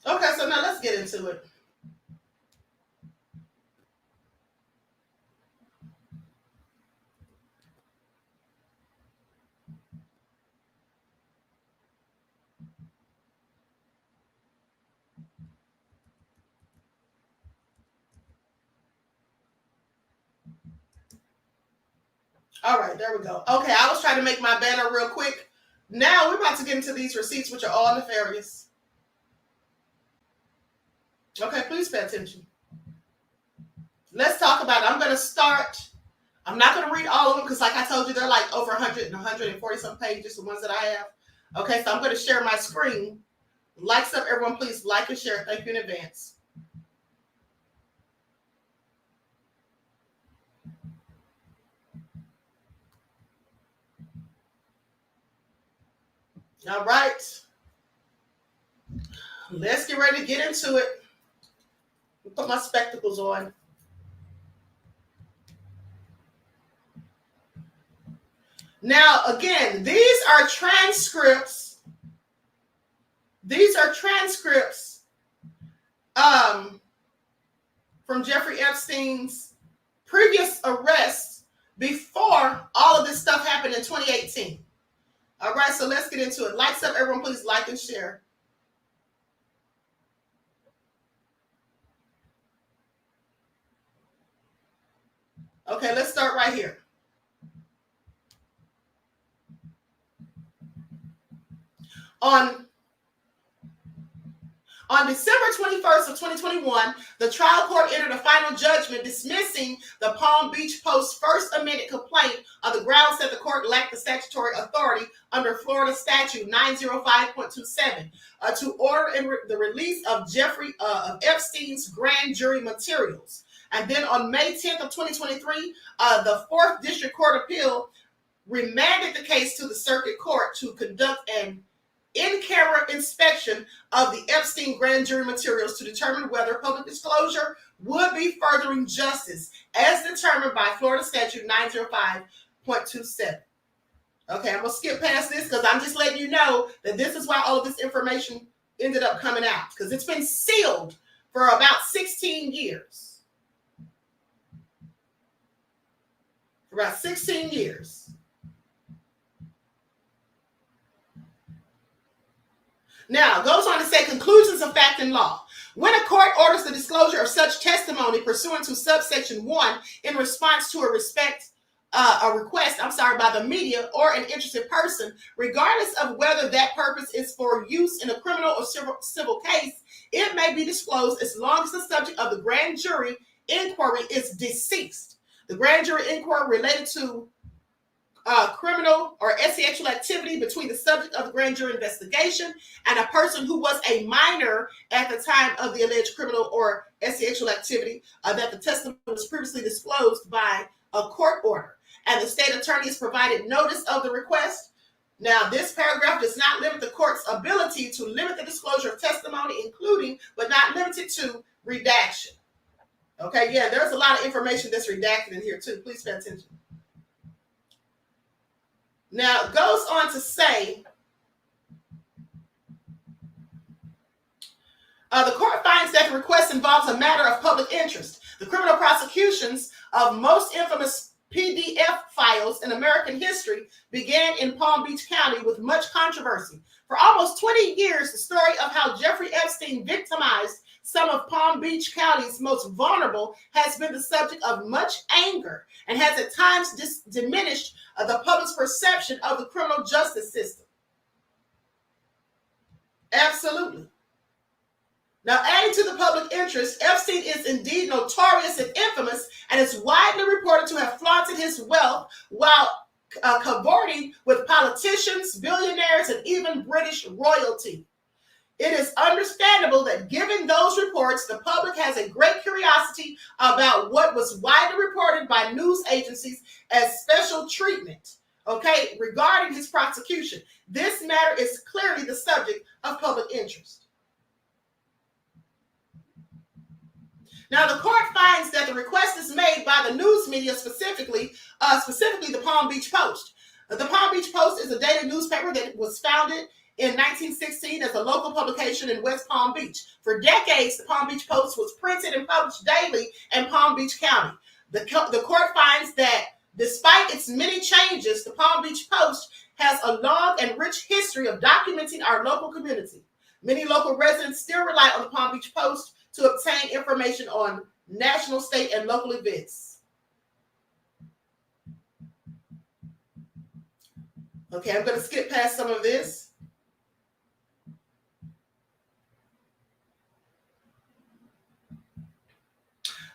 Okay, so now let's get into it. All right, there we go. Okay, I was trying to make my banner real quick. Now we're about to get into these receipts, which are all nefarious. Okay, please pay attention. Let's talk about it. I'm going to start. I'm not going to read all of them because, like I told you, they're like over 100 and 140 some pages, the ones that I have. Okay, so I'm going to share my screen. Likes up, everyone, please like and share. Thank you in advance. All right. Let's get ready to get into it. Put my spectacles on. Now, again, these are transcripts. These are transcripts from Jeffrey Epstein's previous arrests before all of this stuff happened in 2018. All right, so let's get into it. Likes up, everyone, please like and share. Okay, let's start right here. On December 21st of 2021, the trial court entered a final judgment dismissing the Palm Beach Post's first amended complaint on the grounds that the court lacked the statutory authority under Florida Statute 905.27 to order the release of of Epstein's grand jury materials. And then on May 10th of 2023, the 4th District Court of Appeal remanded the case to the circuit court to conduct an in-camera inspection of the Epstein grand jury materials to determine whether public disclosure would be furthering justice as determined by Florida Statute 905.27. Okay, I'm going to skip past this because I'm just letting you know that this is why all of this information ended up coming out, because it's been sealed for about 16 years. For about 16 years. Now, it goes on to say conclusions of fact and law. When a court orders the disclosure of such testimony pursuant to subsection 1 in response to a request by the media or an interested person, regardless of whether that purpose is for use in a criminal or civil case, it may be disclosed as long as the subject of the grand jury inquiry is deceased. The grand jury inquiry related to criminal or sexual activity between the subject of the grand jury investigation and a person who was a minor at the time of the alleged criminal or sexual activity that the testimony was previously disclosed by a court order. And the state attorney has provided notice of the request. Now, this paragraph does not limit the court's ability to limit the disclosure of testimony, including, but not limited to, redaction. Okay, yeah, there's a lot of information that's redacted in here too. Please pay attention. Now, it goes on to say, the court finds that the request involves a matter of public interest. The criminal prosecutions of most infamous PDF files in American history began in Palm Beach County with much controversy. For almost 20 years, the story of how Jeffrey Epstein victimized some of Palm Beach County's most vulnerable has been the subject of much anger and has at times diminished the public's perception of the criminal justice system. Absolutely. Now, adding to the public interest, Epstein is indeed notorious and infamous and is widely reported to have flaunted his wealth while cavorting with politicians, billionaires, and even British royalty. It is understandable that given those reports, the public has a great curiosity about what was widely reported by news agencies as special treatment, okay, regarding his prosecution. This matter is clearly the subject of public interest. Now, the court finds that the request is made by the news media, specifically the Palm Beach Post. The Palm Beach Post is a daily newspaper that was founded in 1916 as a local publication in West Palm Beach. For decades, the Palm Beach Post was printed and published daily in Palm Beach County. The court finds that despite its many changes, the Palm Beach Post has a long and rich history of documenting our local community. Many local residents still rely on the Palm Beach Post to obtain information on national, state, and local events. Okay, I'm going to skip past some of this.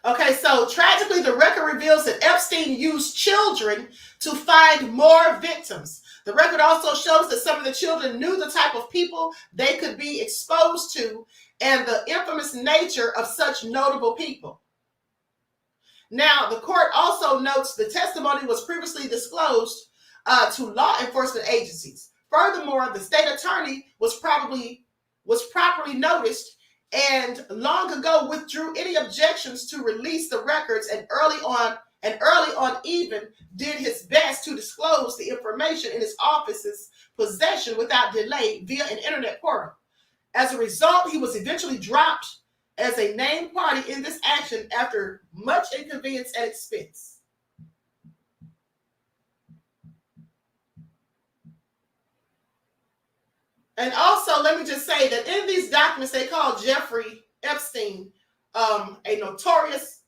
Okay, so tragically, the record reveals that Epstein used children to find more victims. The record also shows that some of the children knew the type of people they could be exposed to and the infamous nature of such notable people. Now, the court also notes the testimony was previously disclosed to law enforcement agencies. Furthermore, the state attorney was properly noticed and long ago withdrew any objections to release the records, and early on even did his best to disclose the information in his office's possession without delay via an internet portal. As a result, he was eventually dropped as a named party in this action after much inconvenience and expense. And also, let me just say that in these documents, they call Jeffrey Epstein a notorious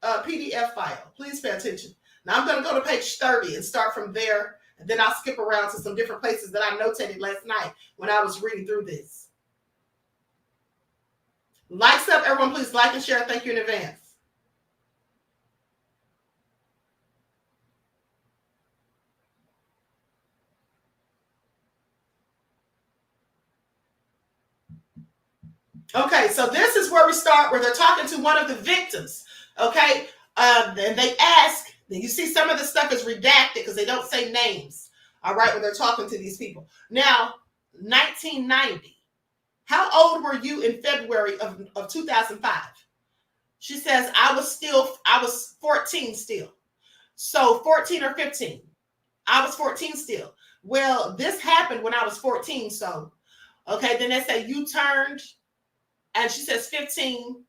PDF file. Please pay attention. Now, I'm going to go to page 30 and start from there, and then I'll skip around to some different places that I notated last night when I was reading through this. Likes up, everyone. Please like and share. Thank you in advance. Okay, so this is where we start, where they're talking to one of the victims. Okay, and they ask, you see some of the stuff is redacted because they don't say names. All right, when they're talking to these people. Now, 1990. How old were you in February of 2005? She says, I was 14 still. So 14 or 15. I was 14 still. Well, this happened when I was 14. So, okay, then they say you turned, and she says 15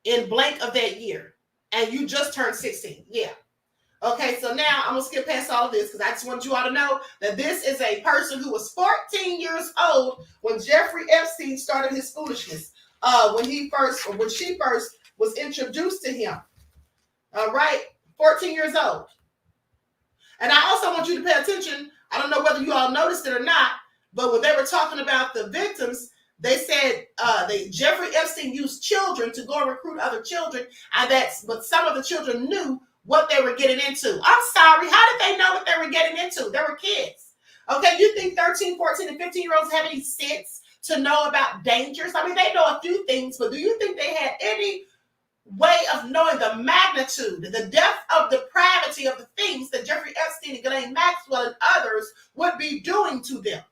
in blank of that year. And you just turned 16. Yeah. Okay, so now I'm going to skip past all of this because I just want you all to know that this is a person who was 14 years old when Jeffrey Epstein started his foolishness, when she first was introduced to him. All right, 14 years old. And I also want you to pay attention. I don't know whether you all noticed it or not, but when they were talking about the victims, they said Jeffrey Epstein used children to go and recruit other children, but some of the children knew what they were getting into. I'm sorry, how did they know what they were getting into? They were kids. Okay, you think 13, 14, and 15-year-olds have any sense to know about dangers? I mean, they know a few things, but do you think they had any way of knowing the magnitude, the depth of depravity of the things that Jeffrey Epstein and Ghislaine Maxwell and others would be doing to them?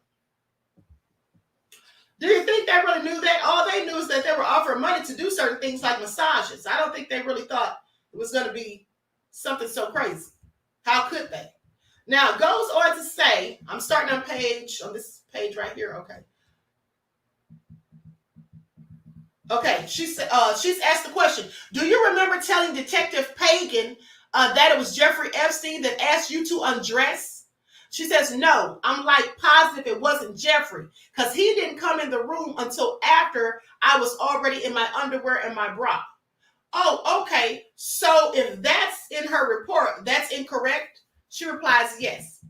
Do you think they really knew that? All they knew is that they were offering money to do certain things like massages. I don't think they really thought it was going to be something so crazy. How could they? Now, it goes on to say, I'm starting on this page right here. Okay, she's asked the question, do you remember telling Detective Pagan that it was Jeffrey Epstein that asked you to undress? She says, no, I'm like positive it wasn't Jeffrey because he didn't come in the room until after I was already in my underwear and my bra. Oh, okay. So if that's in her report, that's incorrect? She replies, yes.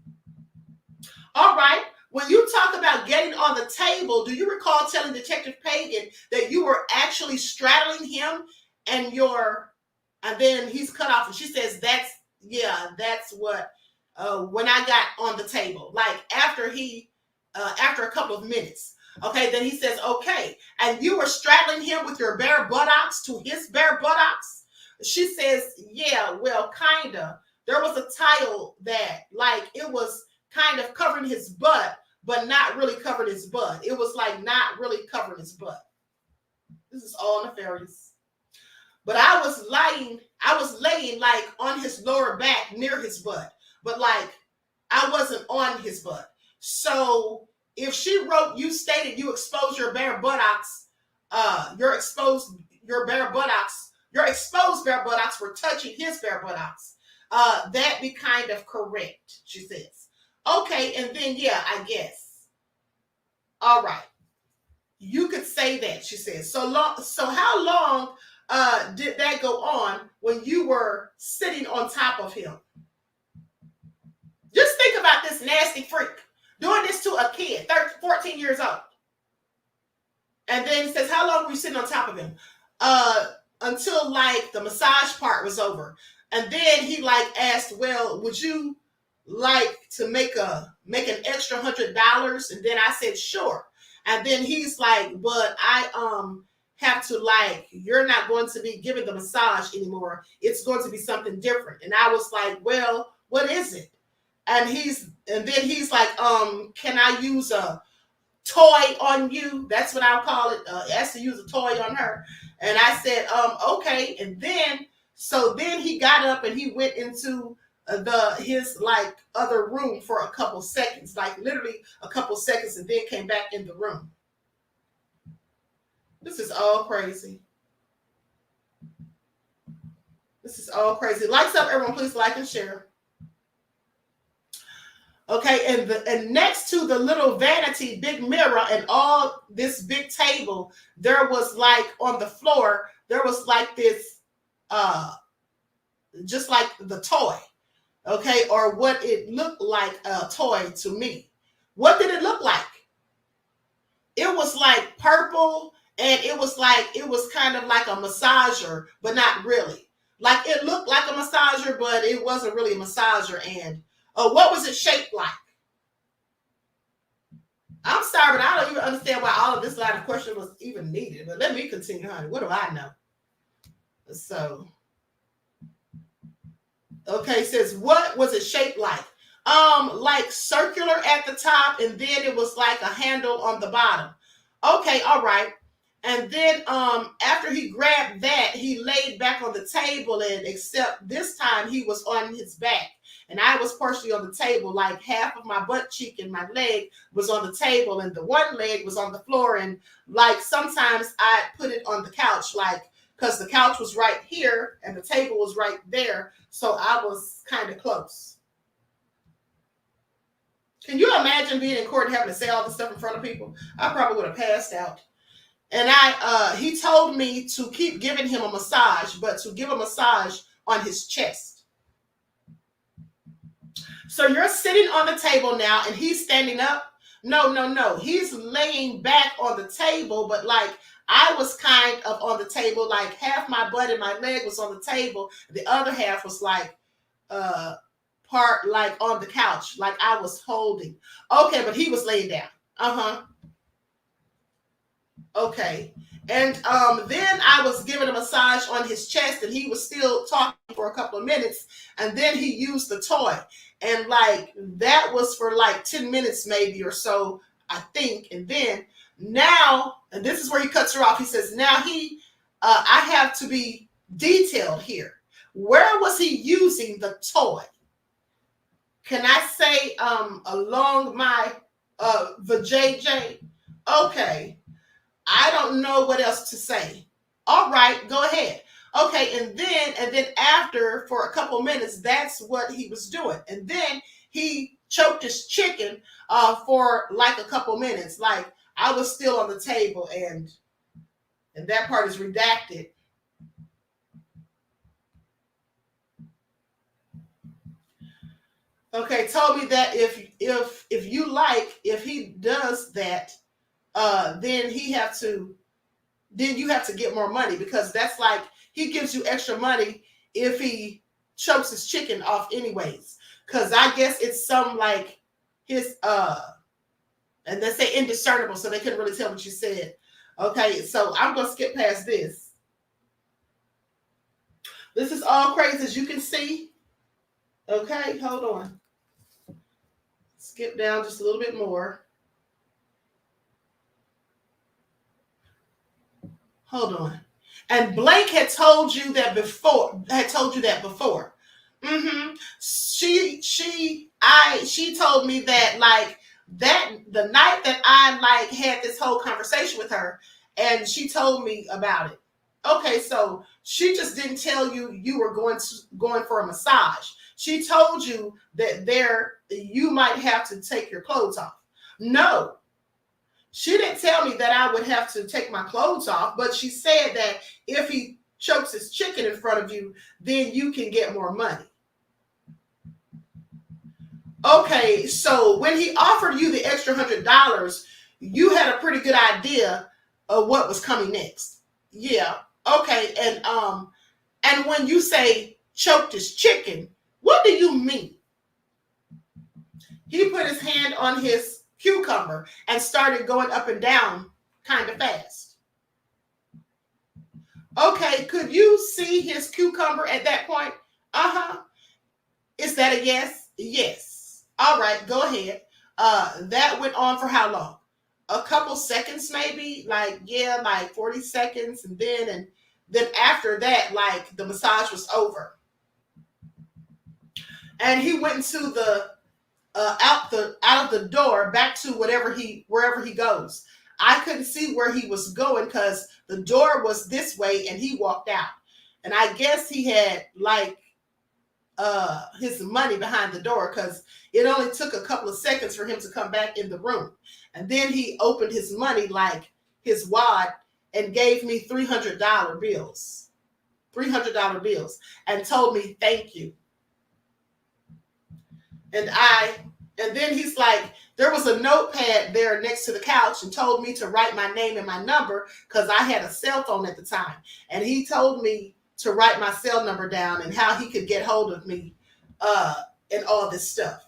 All right. When you talk about getting on the table, do you recall telling Detective Pagan that you were actually straddling him and then he's cut off and she says, that's what, when I got on the table, like after a couple of minutes. Okay, then he says, okay, and you were straddling him with your bare buttocks to his bare buttocks? She says, yeah, well, kinda. There was a tile that, like, it was kind of covering his butt, but not really covering his butt. It was like not really covering his butt. This is all nefarious. But I was laying like on his lower back near his butt, but like I wasn't on his butt. So if she wrote, you stated you exposed your bare buttocks, your exposed bare buttocks were touching his bare buttocks. That'd be kind of correct, she says. Okay, and then yeah, I guess. All right. You could say that, she says. So how long did that go on when you were sitting on top of him? Just think about this nasty freak doing this to a kid, 14 years old. And then he says, how long were you sitting on top of him? Until like the massage part was over. And then he like asked, well, would you like to make an extra $100? And then I said, sure. And then he's like, but I have to, like, you're not going to be giving the massage anymore. It's going to be something different. And I was like, well, what is it? And then he's like, can I use a toy on you? That's what I'll call it. Asked to use a toy on her. And I said, okay. And then he got up and he went into his like other room for a couple seconds, like literally a couple seconds, and then came back in the room. This is all crazy. This is all crazy. Likes up, everyone. Please like and share. Okay, and next to the little vanity, big mirror, and all this big table, there was like on the floor, there was like this, just like the toy. Okay, or what it looked like a toy to me. What did it look like? It was like purple, and it was kind of like a massager, but not really. Like it looked like a massager, but it wasn't really a massager. And what was it shaped like? I'm sorry, but I don't even understand why all of this line of question was even needed. But let me continue, honey. What do I know? So. Okay, it says, what was it shaped like? Like circular at the top, and then it was like a handle on the bottom. Okay, all right. And then after he grabbed that, he laid back on the table, and except this time he was on his back. And I was partially on the table, like half of my butt cheek and my leg was on the table, and the one leg was on the floor. And like sometimes I put it on the couch, like, because the couch was right here and the table was right there. So I was kind of close. Can you imagine being in court and having to say all this stuff in front of people? I probably would have passed out. And he told me to keep giving him a massage, but to give a massage on his chest. So you're sitting on the table now and he's standing up? No. He's laying back on the table, but like, I was kind of on the table, like half my butt and my leg was on the table. The other half was like part like on the couch, like I was holding. Okay, but he was laying down. Okay. And then I was giving a massage on his chest, and he was still talking for a couple of minutes. And then he used the toy. And like that was for like 10 minutes maybe or so, I think. And then now, and this is where he cuts her off. He says, now I have to be detailed here. Where was he using the toy? Can I say along my vajayjay? Okay. I don't know what else to say. All right, go ahead. Okay, and then after for a couple minutes, that's what he was doing. And then he choked his chicken for like a couple minutes. Like I was still on the table, and that part is redacted. Okay, told me that if he does that, then you have to get more money, because that's like he gives you extra money if he chokes his chicken off anyways. Because I guess it's some like his And they say indiscernible, so they couldn't really tell what you said. Okay, so I'm going to skip past this. This is all crazy, as you can see. Okay, hold on. Skip down just a little bit more. Hold on. And Blake had told you that before. Mm-hmm. She told me that like that the night that I like had this whole conversation with her, and she told me about it. Okay, so she just didn't tell you you were going for a massage. She told you that you might have to take your clothes off. No, she didn't tell me that I would have to take my clothes off, but she said that if he chokes his chicken in front of you, then you can get more money. Okay, so when he offered you the extra $100, you had a pretty good idea of what was coming next. Yeah. Okay, and when you say choked his chicken, what do you mean? He put his hand on his cucumber and started going up and down kind of fast. Okay, could you see his cucumber at that point? Uh-huh. Is that a yes? Yes. All right, go ahead. That went on for how long? A couple seconds maybe? Like 40 seconds. And then after that, like the massage was over. And he went into the out of the door back to wherever he goes. I couldn't see where he was going because the door was this way and he walked out. And I guess he had like his money behind the door because it only took a couple of seconds for him to come back in the room. And then he opened his money, like his wad, and gave me $300 bills. $300 bills, and told me thank you. And then he's like, there was a notepad there next to the couch and told me to write my name and my number because I had a cell phone at the time. And he told me to write my cell number down and how he could get hold of me and all this stuff.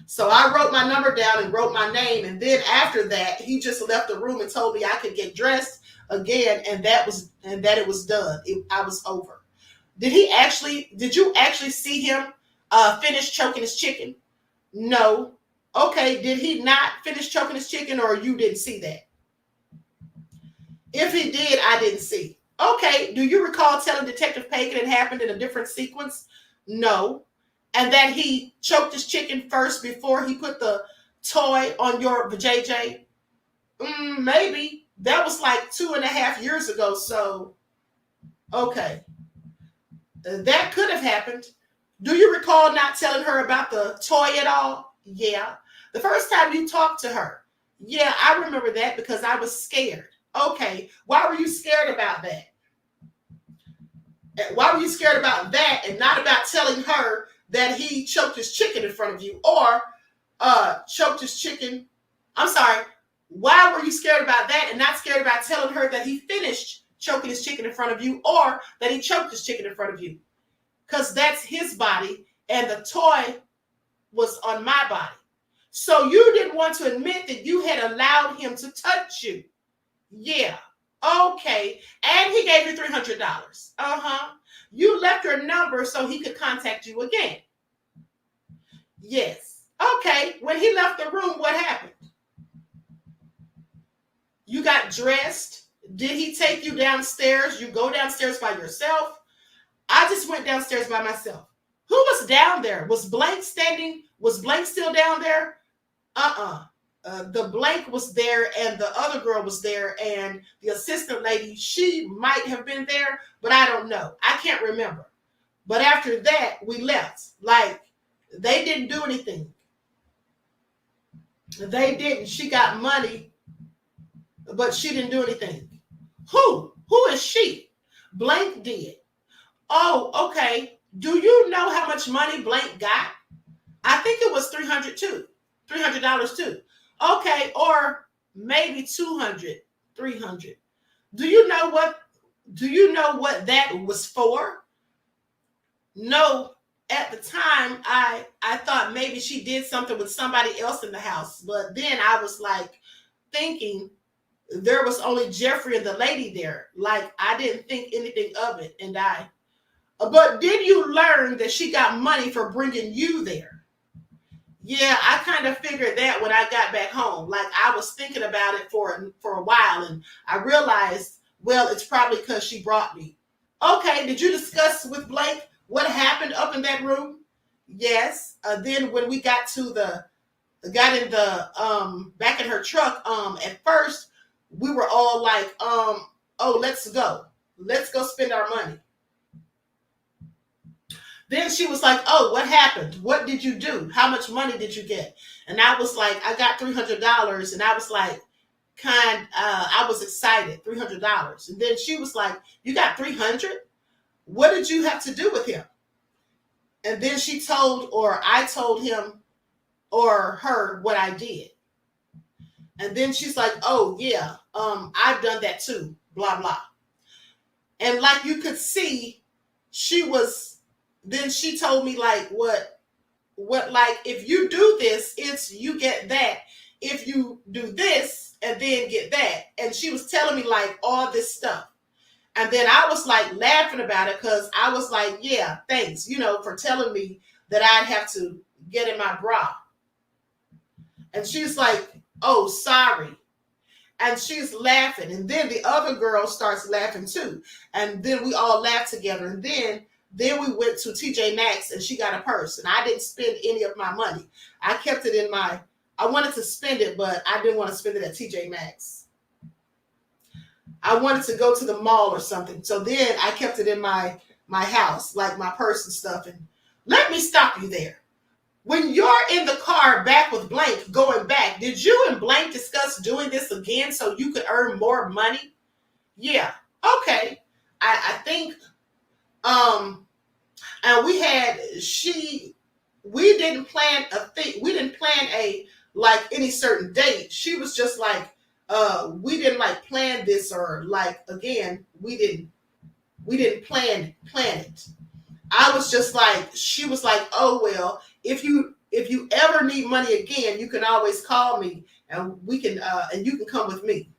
So I wrote my number down and wrote my name. And then after that, he just left the room and told me I could get dressed again. And that it was done. I was over. Did you actually see him finish choking his chicken? No. Okay. Did he not finish choking his chicken, or you didn't see that? If he did, I didn't see. Okay. Do you recall telling Detective Pagan it happened in a different sequence? No. And that he choked his chicken first before he put the toy on your vajayjay? Maybe. That was like 2.5 years ago. So, okay. That could have happened. Do you recall not telling her about the toy at all? Yeah. The first time you talked to her? Yeah, I remember that because I was scared. Okay. Why were you scared about that? Why were you scared about that and not about telling her that he choked his chicken in front of you, or choked his chicken? I'm sorry. Why were you scared about that and not scared about telling her that he finished choking his chicken in front of you, or that he choked his chicken in front of you? Because that's his body and the toy was on my body. So you didn't want to admit that you had allowed him to touch you. Yeah. Okay. And he gave you $300. Uh-huh. You left your number so he could contact you again. Yes. Okay. When he left the room, what happened? You got dressed. Did he take you downstairs? You go downstairs by yourself? I just went downstairs by myself. Who was down there? Was Blank standing? Was Blank still down there? The Blank was there and the other girl was there and the assistant lady, she might have been there, but I don't know. I can't remember. But after that, we left. Like, they didn't do anything. They didn't. She got money, but she didn't do anything. Who? Who is she? Blank did. Oh, okay. Do you know how much money Blank got? I think it was $300 too. $300 too. Okay, or maybe 200, 300. Do you know what that was for? No, at the time, I thought maybe she did something with somebody else in the house. But then I was like thinking there was only Jeffrey and the lady there. Like, I didn't think anything of it. And but did you learn that she got money for bringing you there? Yeah, I kind of figured that when I got back home. Like, I was thinking about it for a while, and I realized, well, it's probably because she brought me. Okay, did you discuss with Blake what happened up in that room? Yes. Then when we got in the back in her truck, at first we were all like, oh, let's go spend our money. Then she was like, oh, what happened? What did you do? How much money did you get? And I was like, I got $300. And I was like, I was excited, $300. And then she was like, you got 300? What did you have to do with him? And then I told him or her what I did. And then she's like, oh yeah, I've done that too, blah, blah. And like you could see, then she told me like what like, if you do this, you get that. If you do this and then get that. And she was telling me like all this stuff. And then I was like laughing about it because I was like, yeah, thanks, for telling me that I'd have to get in my bra. And she's like, oh, sorry. And she's laughing. And then the other girl starts laughing too. And then we all laughed together. And then we went to TJ Maxx and she got a purse. And I didn't spend any of my money. I kept it I wanted to spend it, but I didn't want to spend it at TJ Maxx. I wanted to go to the mall or something. So then I kept it in my house, like my purse and stuff. And let me stop you there. When you're in the car back with Blank, going back, did you and Blank discuss doing this again so you could earn more money? Yeah. Okay. I think, and we didn't plan a thing. We didn't plan any certain date. She was just like, we didn't like plan this, or like, again, we didn't plan it. I was just like, she was like, oh, well, if you ever need money again, you can always call me and we can, and you can come with me.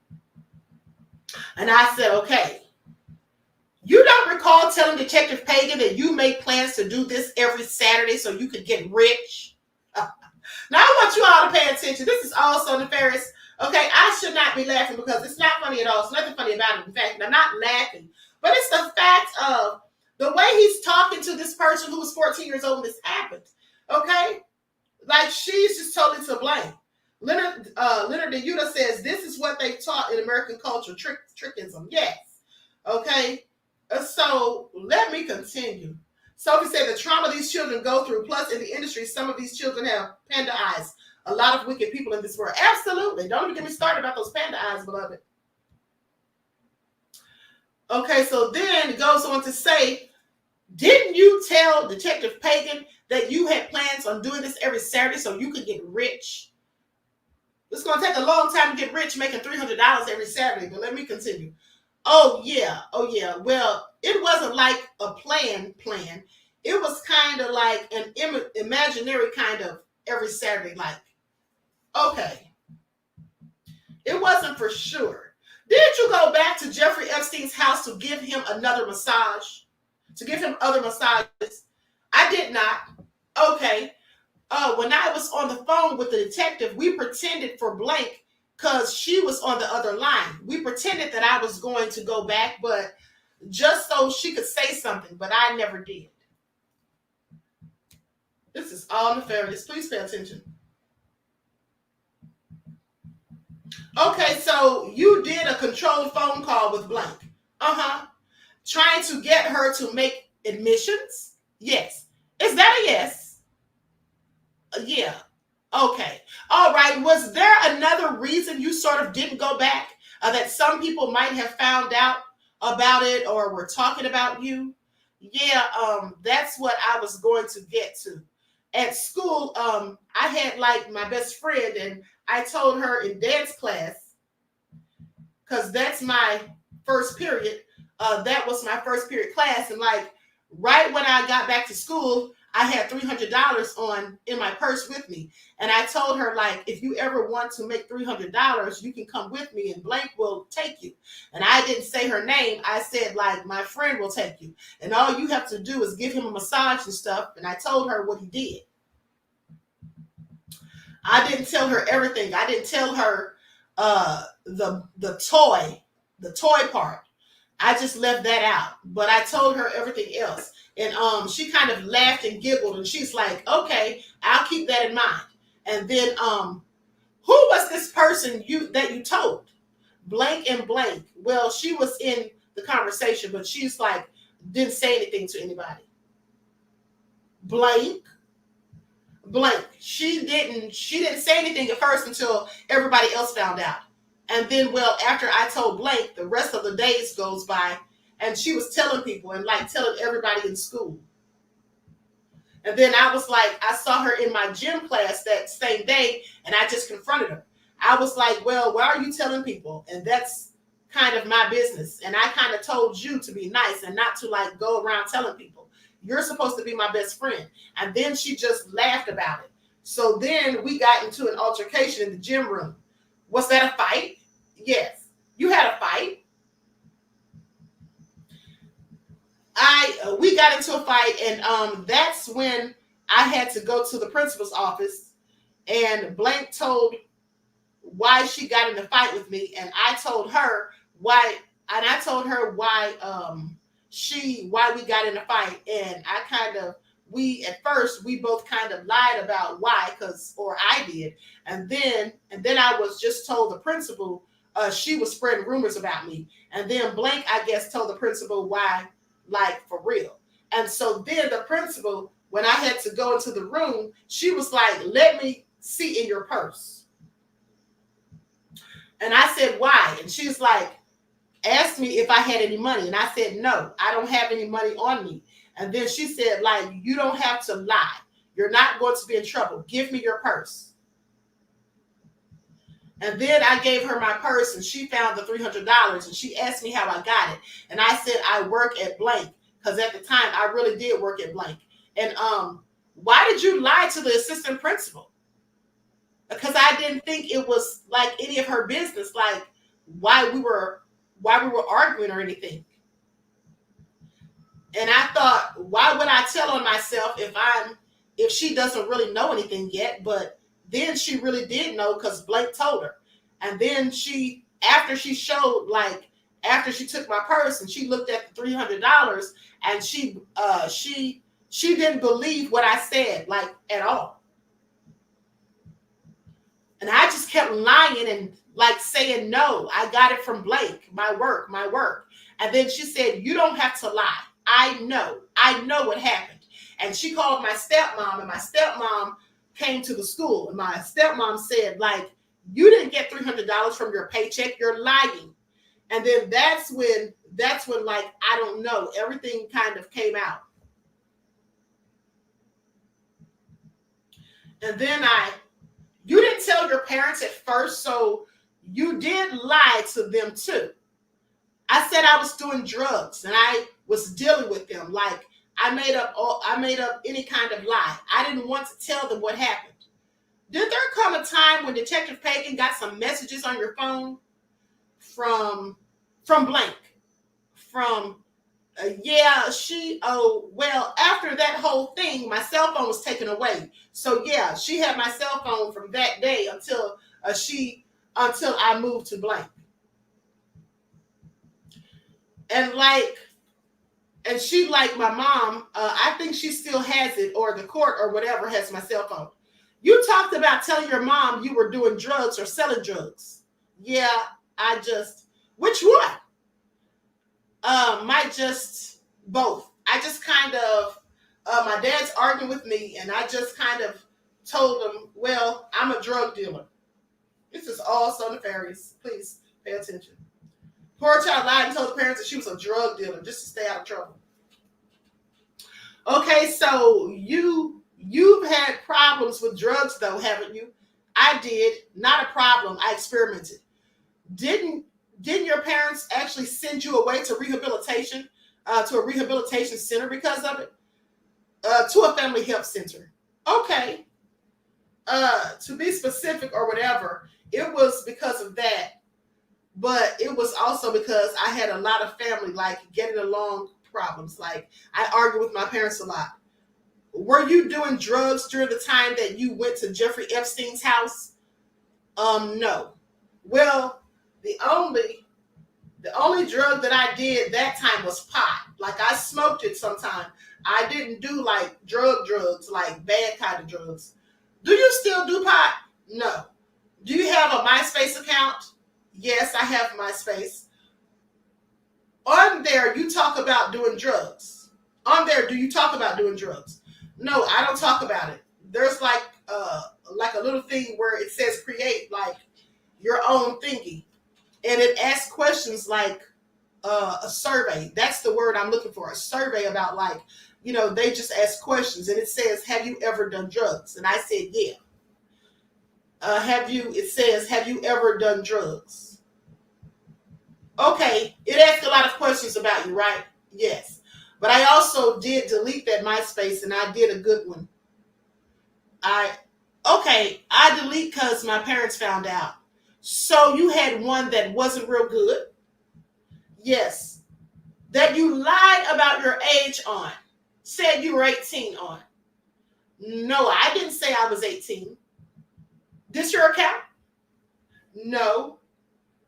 And I said, okay. You don't recall telling Detective Pagan that you made plans to do this every Saturday so you could get rich? Now I want you all to pay attention. This is also nefarious. Okay, I should not be laughing because it's not funny at all. It's nothing funny about it. In fact, I'm not laughing. But it's the fact of the way he's talking to this person who was 14 years old when this happened. Okay? Like, she's just totally to blame. Leonard DeYuta says, this is what they taught in American culture, trickism. Yes. Okay? So let me continue. Sophie said the trauma these children go through, plus in the industry, some of these children have panda eyes. A lot of wicked people in this world. Absolutely. Don't even get me started about those panda eyes, beloved. Okay, so then it goes on to say, didn't you tell Detective Pagan that you had plans on doing this every Saturday so you could get rich? It's going to take a long time to get rich, making $300 every Saturday, but let me continue. Oh, yeah. Well, it wasn't like a plan. It was kind of like an imaginary kind of every Saturday, like, okay. It wasn't for sure. Did you go back to Jeffrey Epstein's house to give him another massage? To give him other massages? I did not. Okay. When I was on the phone with the detective, we pretended for Blank because she was on the other line. We pretended that I was going to go back, but just so she could say something, but I never did. This is all nefarious. Please pay attention. Okay, so you did a controlled phone call with Blank. Trying to get her to make admissions? Yes. Is that a yes? Yeah. Okay. All right. Was there another reason you sort of didn't go back? That some people might have found out about it or were talking about you? Yeah, that's what I was going to get to. At school, I had like my best friend, and I told her in dance class, because that's my first period. That was my first period class. And like right when I got back to school, I had $300 in my purse with me. And I told her, like, if you ever want to make $300, you can come with me and blank will take you. And I didn't say her name. I said, like, my friend will take you. And all you have to do is give him a massage and stuff. And I told her what he did. I didn't tell her everything. I didn't tell her the toy part. I just left that out. But I told her everything else. And she kind of laughed and giggled, and she's like, okay, I'll keep that in mind. And then who was this person that you told? Blank and blank. Well, she was in the conversation, but she's like, didn't say anything to anybody. Blank. She didn't say anything at first until everybody else found out. And then, well, after I told blank, the rest of the days goes by, and she was telling people and like telling everybody in school. And then I was like, I saw her in my gym class that same day, and I just confronted her. I was like, well, why are you telling people? And that's kind of my business. And I kind of told you to be nice and not to like go around telling people. You're supposed to be my best friend. And then she just laughed about it. So then we got into an altercation in the gym room. Was that a fight? Yes. You had a fight. We got into a fight, and that's when I had to go to the principal's office, and blank told why she got in the fight with me, and I told her why, why we got in a fight, and at first we both kind of lied about why, or I did, and then I was just told the principal she was spreading rumors about me, and then blank I guess told the principal why, like for real. And so then the principal, when I had to go into the room, she was like, let me see in your purse. And I said, why? And she's like, asked me if I had any money. And I said, no, I don't have any money on me. And then she said, like, you don't have to lie. You're not going to be in trouble. Give me your purse. And then I gave her my purse, and she found the $300, and she asked me how I got it. And I said, I work at blank, because at the time I really did work at blank. And why did you lie to the assistant principal? Because I didn't think it was like any of her business, like why we were arguing or anything. And I thought, why would I tell on myself if she doesn't really know anything yet? But then she really did know, because blank told her. And then after she took my purse and she looked at the $300, and she didn't believe what I said, like, at all. And I just kept lying and like saying, no, I got it from blank, my work. And then she said, you don't have to lie. I know what happened. And she called my stepmom, and my stepmom came to the school, and my stepmom said, like, you didn't get $300 from your paycheck, you're lying. And then that's when like, I don't know, everything kind of came out. And then you didn't tell your parents at first, so you did lie to them too. I said I was doing drugs and I was dealing with them. Like, I made up any kind of lie. I didn't want to tell them what happened. Did there come a time when Detective Pagan got some messages on your phone from blank? Well, after that whole thing, my cell phone was taken away. So yeah, she had my cell phone from that day until I moved to blank. And she, like my mom, I think she still has it, or the court or whatever has my cell phone. You talked about telling your mom you were doing drugs or selling drugs. Yeah, which one? Both. I just kind of, my dad's arguing with me, and I just kind of told him, well, I'm a drug dealer. This is all so nefarious. Please pay attention. Poor child lied and told the parents that she was a drug dealer just to stay out of trouble. Okay, so you've had problems with drugs though, haven't you? I did. Not a problem. I experimented. Didn't your parents actually send you away to rehabilitation, to a rehabilitation center because of it? To a family help center. Okay. To be specific or whatever, it was because of that. But it was also because I had a lot of family, like getting along problems. Like I argued with my parents a lot. Were you doing drugs during the time that you went to Jeffrey Epstein's house? No. Well, the only drug that I did that time was pot. Like I smoked it sometime. I didn't do like drugs, like bad kind of drugs. Do you still do pot? No. Do you have a MySpace account? Yes, I have MySpace. On there, you talk about doing drugs. On there, do you talk about doing drugs? No, I don't talk about it. There's like a little thing where it says create like your own thingy. And it asks questions like a survey. That's the word I'm looking for. A survey about like, you know, they just ask questions. And it says, have you ever done drugs? And I said, yeah. It says, have you ever done drugs? Okay. It asks a lot of questions about you, right? Yes. But I also did delete that MySpace and I did a good one. I delete because my parents found out. So you had one that wasn't real good? Yes. That you lied about your age on. Said you were 18 on. No, I didn't say I was 18. This your account? No.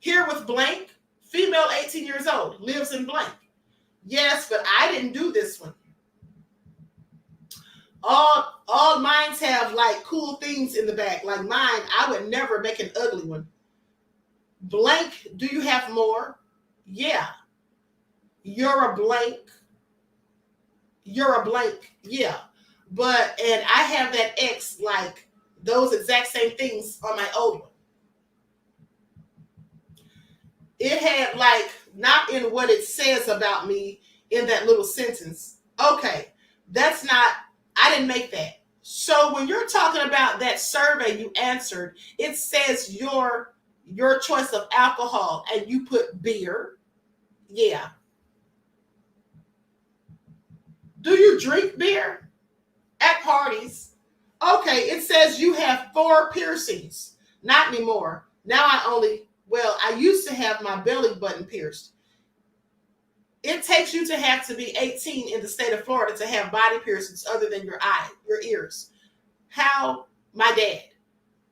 Here with blank, female 18 years old, lives in blank. Yes, but I didn't do this one. All mines have like cool things in the back. Like mine, I would never make an ugly one. Blank, do you have more? Yeah. You're a blank. You're a blank. Yeah. And I have that X, like those exact same things on my old one. It had like, not in what it says about me in that little sentence. Okay. I didn't make that. So when you're talking about that survey you answered, it says your choice of alcohol and you put beer. Yeah. Do you drink beer at parties? Okay, it says you have 4 piercings. Not anymore. Now I used to have my belly button pierced. It takes you to have to be 18 in the state of Florida to have body piercings other than your ears. How? My dad.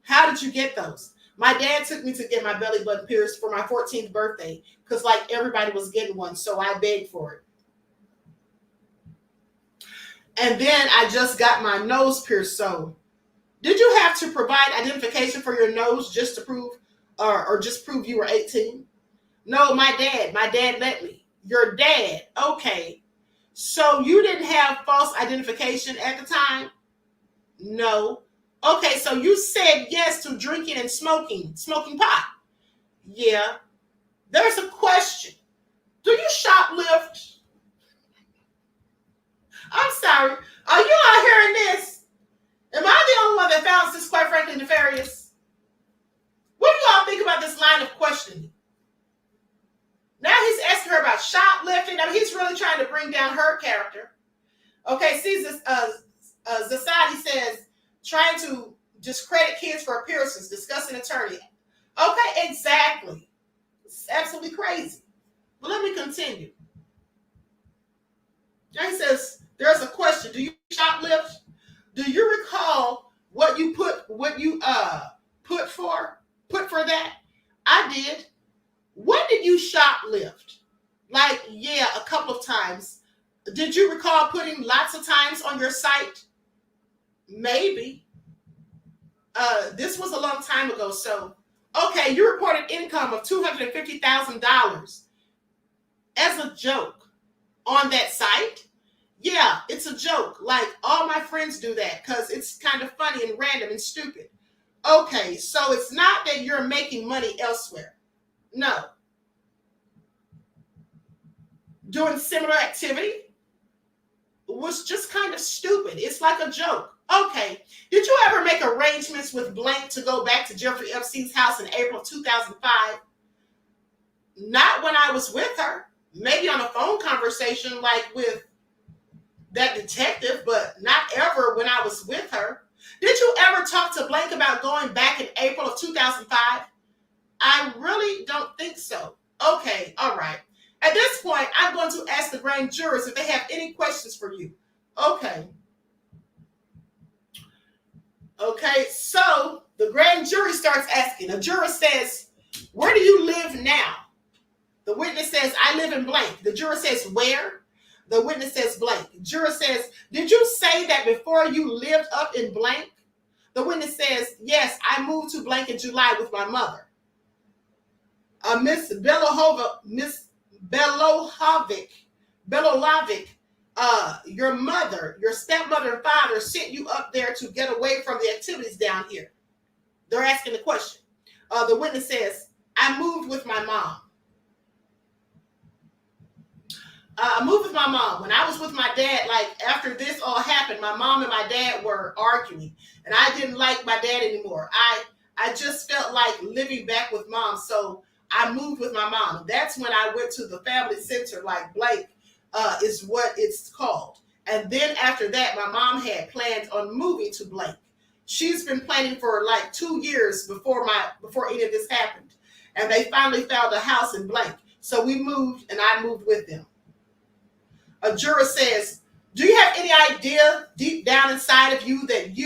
How did you get those? My dad took me to get my belly button pierced for my 14th birthday because like everybody was getting one, so I begged for it. And then I just got my nose pierced. So did you have to provide identification for your nose just to prove or just prove you were 18? No, my dad let me. Your dad. Okay. So you didn't have false identification at the time? No. Okay, so you said yes to drinking and smoking pot. Yeah. There's a question. Do you shoplift? I'm sorry. Are you all hearing this? Am I the only one that found this quite frankly nefarious? What do you all think about this line of questioning? Now he's asking her about shoplifting. I mean, he's really trying to bring down her character. Okay, see, Zasadi says, trying to discredit kids for appearances, discussing attorney. Okay, exactly. It's absolutely crazy. But let me continue. Now he says, there's a question. Do you shoplift? Do you recall what you put for that? I did. When did you shoplift? Like, yeah, a couple of times. Did you recall putting lots of times on your site? Maybe. This was a long time ago. So, okay, you reported income of $250,000 as a joke on that site. Yeah, it's a joke. Like all my friends do that because it's kind of funny and random and stupid. Okay, so it's not that you're making money elsewhere. No. Doing similar activity was just kind of stupid. It's like a joke. Okay, did you ever make arrangements with blank to go back to Jeffrey Epstein's house in April of 2005? Not when I was with her. Maybe on a phone conversation like with that detective, but not ever when I was with her. Did you ever talk to Blank about going back in April of 2005? I really don't think so. Okay, all right. At this point, I'm going to ask the grand jurors if they have any questions for you. Okay. Okay, so the grand jury starts asking. A juror says, where do you live now? The witness says, I live in blank. The juror says, where? The witness says blank. The juror says, did you say that before you lived up in blank? The witness says, yes, I moved to blank in July with my mother. Miss Belohovic, your mother, your stepmother and father sent you up there to get away from the activities down here. They're asking the question. The witness says, I moved with my mom. I moved with my mom. When I was with my dad, like after this all happened, my mom and my dad were arguing, and I didn't like my dad anymore. I just felt like living back with mom, so I moved with my mom. That's when I went to the family center, like Blake is what it's called. And then after that, my mom had planned on moving to Blake. She's been planning for like 2 years before any of this happened. And they finally found a house in Blake. So we moved, and I moved with them. A juror says, do you have any idea deep down inside of you that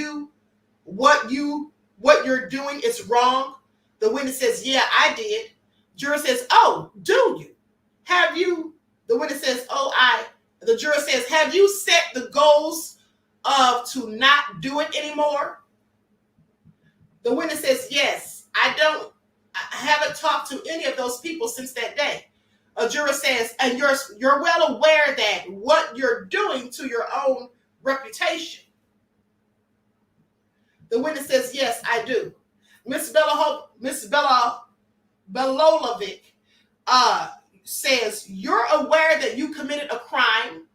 what you're doing is wrong? The witness says, yeah, I did. Juror says, oh, do you? Have you? The witness says, the juror says, have you set the goals to not do it anymore? The witness says, yes, I haven't talked to any of those people since that day. A juror says, and you're well aware that what you're doing to your own reputation. The witness says, yes, I do. Miss Belohovic says, you're aware that you committed a crime.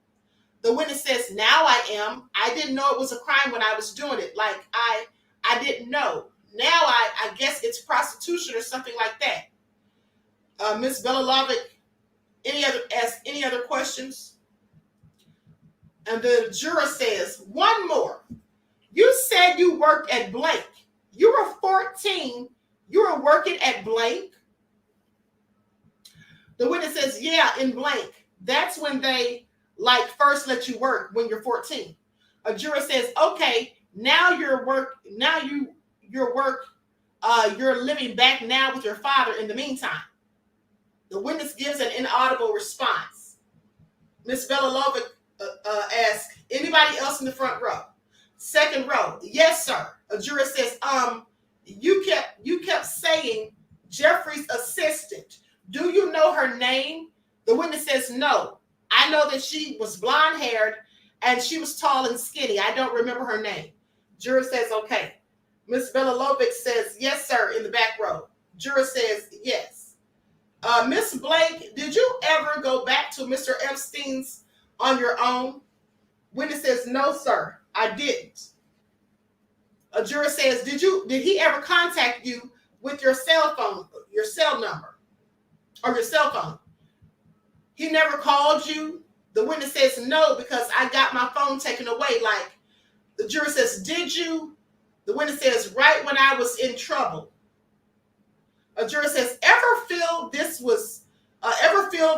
The witness says, now I am. I didn't know it was a crime when I was doing it. Like I didn't know. Now I guess it's prostitution or something like that. Miss Belohovic, any other questions? And the juror says, one more. You said you worked at blank. You were 14. You were working at blank. The witness says, yeah, in blank. That's when they first let you work when you're 14. A juror says, okay, now you're living back now with your father in the meantime. The witness gives an inaudible response. Miss Belohovic asks, anybody else in the front row? Second row, yes, sir. A juror says, you kept saying Jeffrey's assistant. Do you know her name? The witness says, no. I know that she was blonde-haired and she was tall and skinny. I don't remember her name. Juror says, okay. Miss Belohovic says, yes, sir, in the back row. Juror says, yes. Miss Blake, did you ever go back to Mr. Epstein's on your own? Witness says, no, sir, I didn't. A juror says, did he ever contact you with your cell phone, your cell number, or your cell phone? He never called you? The witness says, no, because I got my phone taken away. Like, the juror says, did you? The witness says, right when I was in trouble. A juror says, ever feel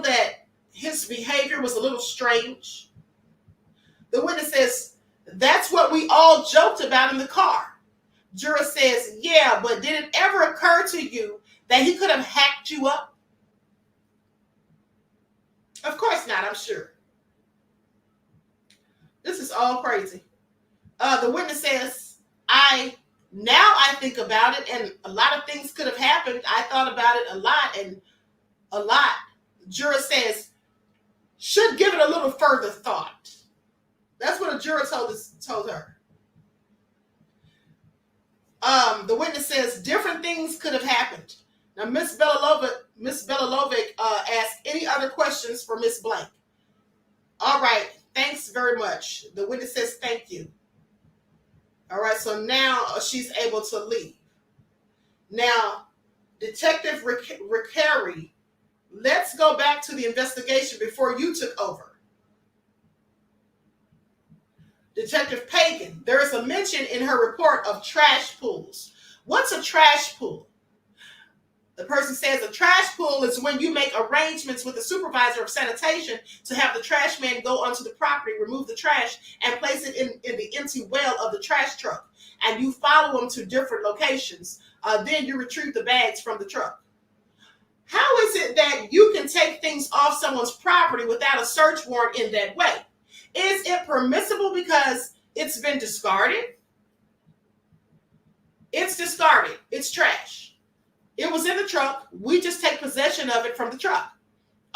that his behavior was a little strange? The witness says, that's what we all joked about in the car. Juror says, yeah, but did it ever occur to you that he could have hacked you up? Of course not, I'm sure. This is all crazy. The witness says, I think about it, and a lot of things could have happened. I thought about it a lot. The juror says, should give it a little further thought. That's what a juror told her. The witness says different things could have happened. Now, Miss Belohovic asked any other questions for Miss Blank. All right, thanks very much. The witness says thank you. All right, so now she's able to leave. Now, Detective Ricari, let's go back to the investigation before you took over. Detective Pagan, there is a mention in her report of trash pools. What's a trash pool? The person says a trash pool is when you make arrangements with the supervisor of sanitation to have the trash man go onto the property, remove the trash, and place it in the empty well of the trash truck. And you follow them to different locations. Then you retrieve the bags from the truck. How is it that you can take things off someone's property without a search warrant in that way? Is it permissible because it's been discarded? It's discarded. It's trash. It was in the truck. We just take possession of it from the truck.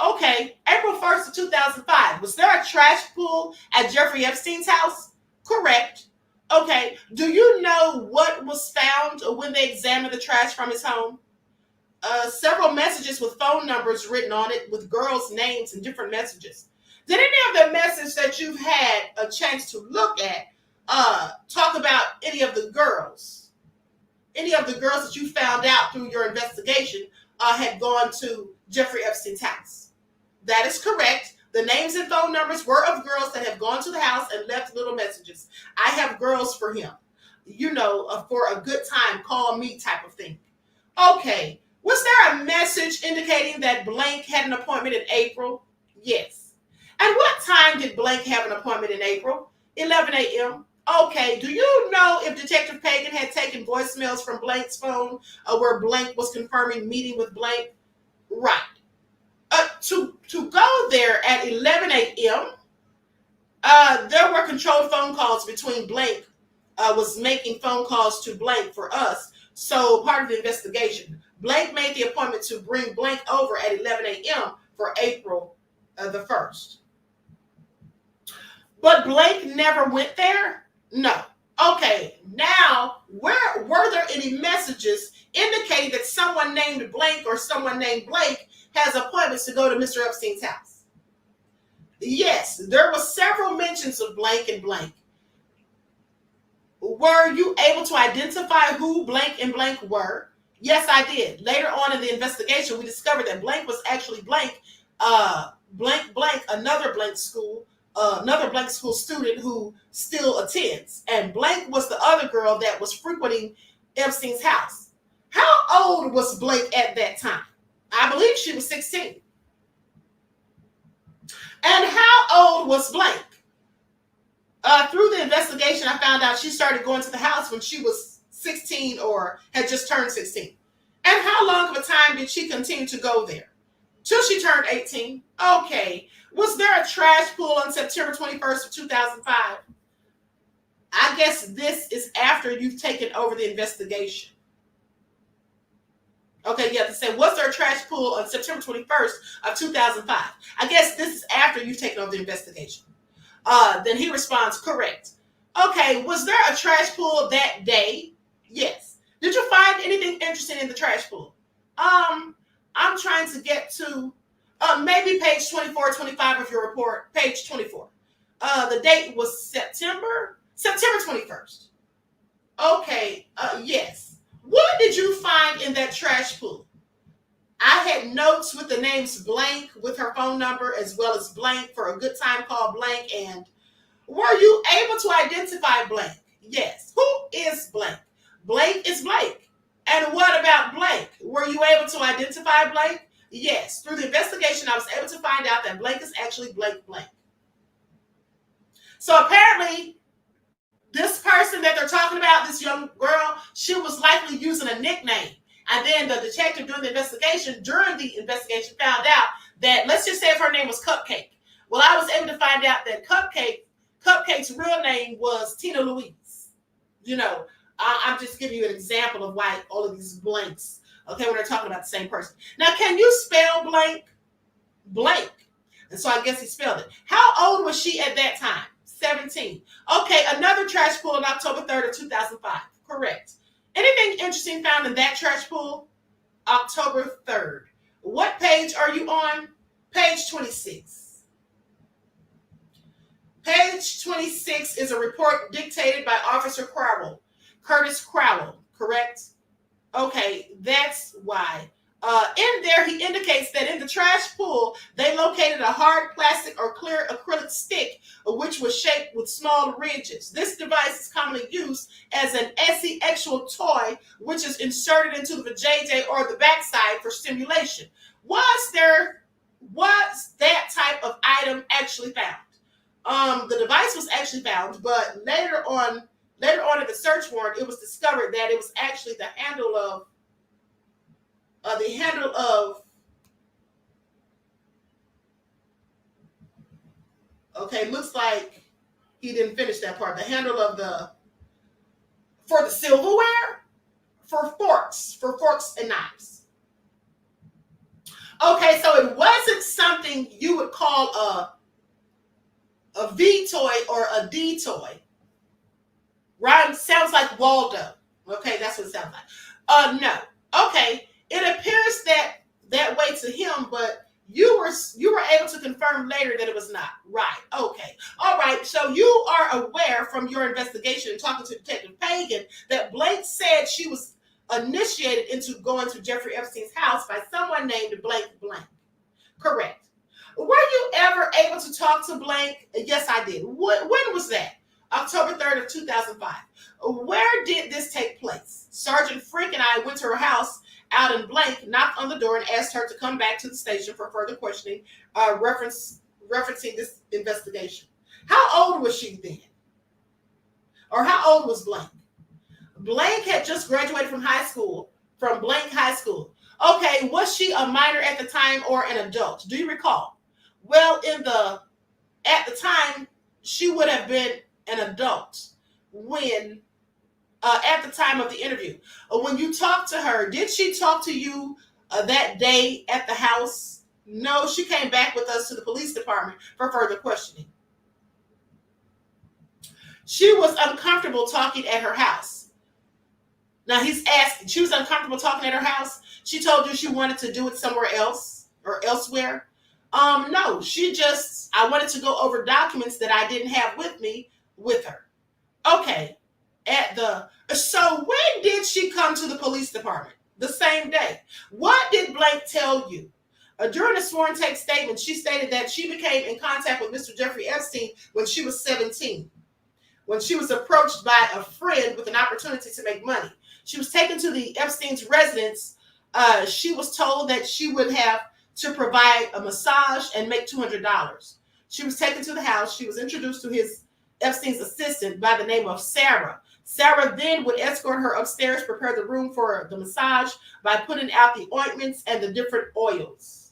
Okay, April 1st of 2005. Was there a trash pool at Jeffrey Epstein's house? Correct. Okay, do you know what was found when they examined the trash from his home? Several messages with phone numbers written on it with girls' names and different messages. Did any of the message that you've had a chance to look at talk about any of the girls? Any of the girls that you found out through your investigation had gone to Jeffrey Epstein's house? That is correct. The names and phone numbers were of girls that have gone to the house and left little messages. I have girls for him. You know, for a good time, call me type of thing. Okay. Was there a message indicating that blank had an appointment in April? Yes. And what time did blank have an appointment in April? 11 a.m. Okay, do you know if Detective Pagan had taken voicemails from blank's phone where blank was confirming meeting with blank? Right. To go there at 11 a.m., there were controlled phone calls between blank, was making phone calls to blank for us. So part of the investigation, blank made the appointment to bring blank over at 11 a.m. for April the 1st. But blank never went there? No. Okay, now, were there any messages indicating that someone named blank or someone named blank has appointments to go to Mr. Epstein's house? Yes, there were several mentions of blank and blank. Were you able to identify who blank and blank were? Yes, I did. Later on in the investigation, we discovered that blank was actually blank, another blank school, another blank school student who still attends. And blank was the other girl that was frequenting Epstein's house. How old was blank at that time? I believe she was 16. And how old was blank? Through the investigation, I found out she started going to the house when she was 16 or had just turned 16. And how long of a time did she continue to go there? Till she turned 18. Okay. Was there a trash pool on September 21st of 2005? I guess this is after you've taken over the investigation. Okay, you have to say, was there a trash pool on September 21st of 2005? I guess this is after you've taken over the investigation. Then he responds, correct. Okay, was there a trash pool that day? Yes. Did you find anything interesting in the trash pool? I'm trying to get to maybe page 24, 25 of your report, page 24. The date was September 21st. Okay, yes. What did you find in that trash pool? I had notes with the names blank with her phone number as well as blank for a good time call blank. And were you able to identify blank? Yes. Who is blank? Blank is blank. And what about blank? Were you able to identify blank? Yes. Through the investigation, I was able to find out that blank is actually blank blank. So apparently, this person that they're talking about, this young girl, she was likely using a nickname. And then the detective during the investigation found out that, let's just say if her name was Cupcake. Well, I was able to find out that Cupcake's real name was Tina Louise. You know, I'm just giving you an example of why all of these blanks, okay, when they're talking about the same person. Now, can you spell blank? Blank. And so I guess he spelled it. How old was she at that time? 17. Okay, another trash pool on October 3rd of 2005. Correct. Anything interesting found in that trash pool? October 3rd. What page are you on? Page 26. Page 26 is a report dictated by Officer Curtis Crowell, correct? Okay, that's why In there, he indicates that in the trash pool, they located a hard plastic or clear acrylic stick, which was shaped with small ridges. This device is commonly used as an asexual toy, which is inserted into the vajayjay or the backside for stimulation. Was that type of item actually found? The device was actually found, but later on in the search warrant, it was discovered that it was actually the handle of okay, looks like he didn't finish that part. The handle of for the silverware, for forks and knives. Okay, so it wasn't something you would call a V toy or a D toy. Right? Sounds like Waldo. Okay, that's what it sounds like. No. Okay. It appears that way to him, but you were able to confirm later that it was not. Right. Okay. All right. So you are aware from your investigation and talking to Detective Pagan that Blake said she was initiated into going to Jeffrey Epstein's house by someone named Blank Blank. Correct. Were you ever able to talk to Blank? Yes, I did. When was that? October 3rd of 2005. Where did this take place? Sergeant Frick and I went to her house out in Blank, knocked on the door and asked her to come back to the station for further questioning, referencing this investigation. How old was she then? Or how old was Blank? Blank had just graduated from Blank High School. Okay, was she a minor at the time or an adult? Do you recall? Well, at the time, she would have been an adult at the time of the interview. When you talked to her, did she talk to you that day at the house? No, she came back with us to the police department for further questioning. She was uncomfortable talking at her house. Now he's asking, she was uncomfortable talking at her house. She told you she wanted to do it somewhere else or elsewhere. No, I wanted to go over documents that I didn't have with me with her. Okay. So when did she come to the police department? The same day. What did Blank tell you? During a sworn take statement, she stated that she became in contact with Mr. Jeffrey Epstein when she was 17. When she was approached by a friend with an opportunity to make money. She was taken to the Epstein's residence. She was told that she would have to provide a massage and make $200. She was taken to the house. She was introduced to Epstein's assistant by the name of Sarah. Sarah then would escort her upstairs, prepare the room for the massage by putting out the ointments and the different oils.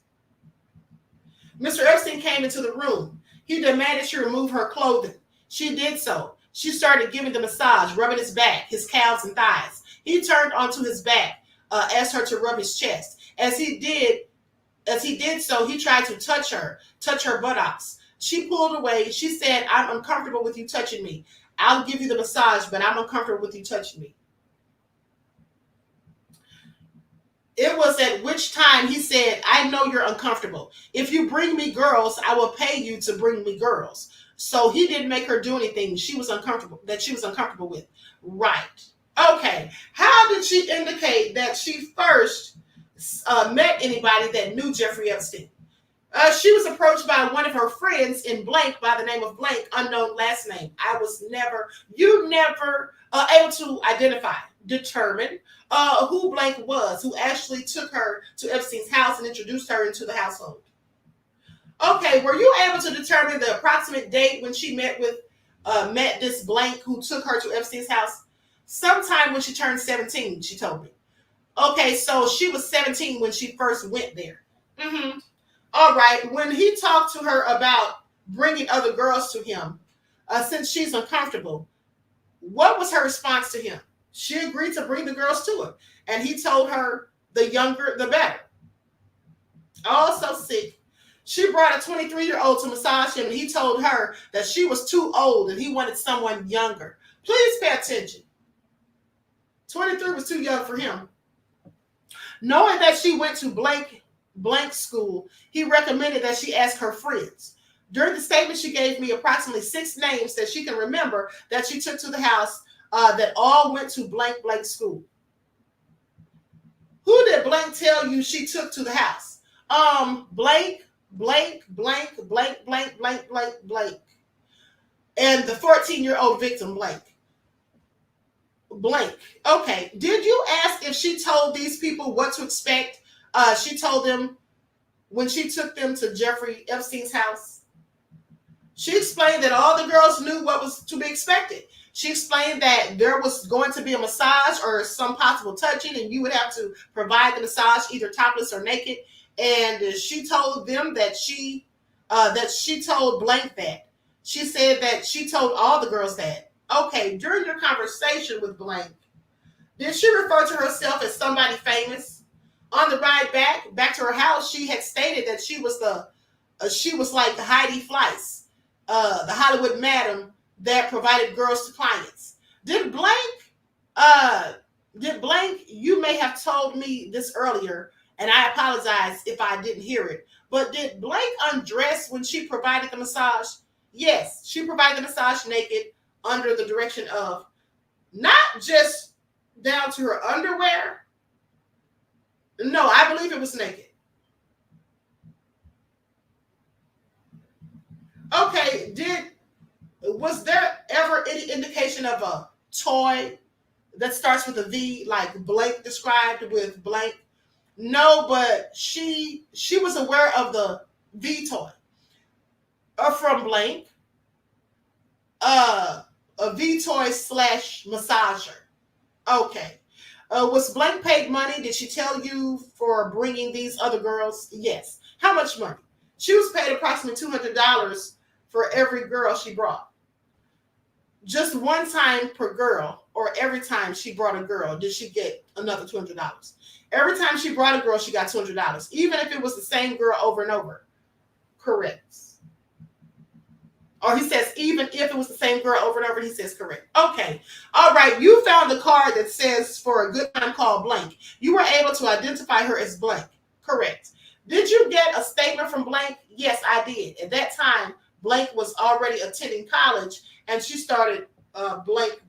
Mr. Epstein came into the room. He demanded she remove her clothing. She did so. She started giving the massage, rubbing his back, his calves and thighs. He turned onto his back, asked her to rub his chest. As he did so, he tried to touch her buttocks. She pulled away. She said, "I'm uncomfortable with you touching me. I'll give you the massage, but I'm uncomfortable with you touching me." It was at which time he said, "I know you're uncomfortable. If you bring me girls, I will pay you to bring me girls." So he didn't make her do anything she was uncomfortable with. Right. Okay. How did she indicate that she first met anybody that knew Jeffrey Epstein? She was approached by one of her friends in Blank by the name of Blank, unknown last name. You never able to determine who Blank was, who actually took her to Epstein's house and introduced her into the household. Okay, were you able to determine the approximate date when she met this Blank who took her to Epstein's house? Sometime when she turned 17, she told me. Okay, so she was 17 when she first went there. Mm-hmm. All right, when he talked to her about bringing other girls to him, since she's uncomfortable, what was her response to him? She agreed to bring the girls to him, and he told her the younger, the better. Also sick. She brought a 23-year-old to massage him, and he told her that she was too old and he wanted someone younger. Please pay attention. 23 was too young for him. Knowing that she went to blank school, he recommended that she ask her friends. During the statement, she gave me approximately 6 names that she can remember that she took to the house that all went to blank school. Who did Blank tell you she took to the house? Blank, blank, blank, blank, blank, blank, blank, blank. And the 14-year-old victim, blank. Blank. Okay. Did you ask if she told these people what to expect? She told them when she took them to Jeffrey Epstein's house. She explained that all the girls knew what was to be expected. She explained that there was going to be a massage or some possible touching, and you would have to provide the massage either topless or naked. And she told them that she told Blank that. She said that she told all the girls that. Okay, during your conversation with Blank, did she refer to herself as somebody famous? On the ride back to her house, she had stated that she was like the Heidi Fleiss, the Hollywood madam that provided girls to clients. Did Blank, you may have told me this earlier, and I apologize if I didn't hear it, but did Blank undress when she provided the massage? Yes, she provided the massage naked under the direction of not just down to her underwear. No, I believe it was naked. Okay, was there ever any indication of a toy that starts with a V, like Blank described with Blank? No, but she was aware of the V toy. From Blank. A V toy / massager. Okay. Was Blank paid money? Did she tell you for bringing these other girls? Yes. How much money? She was paid approximately $200 for every girl she brought. Just one time per girl, or every time she brought a girl, did she get another $200? Every time she brought a girl, she got $200, even if it was the same girl over and over. Correct. Or he says, even if it was the same girl over and over, he says correct. Okay. All right. You found the card that says for a good time called Blank. You were able to identify her as Blank. Correct. Did you get a statement from Blank? Yes, I did. At that time, Blank was already attending college, and she started Blank.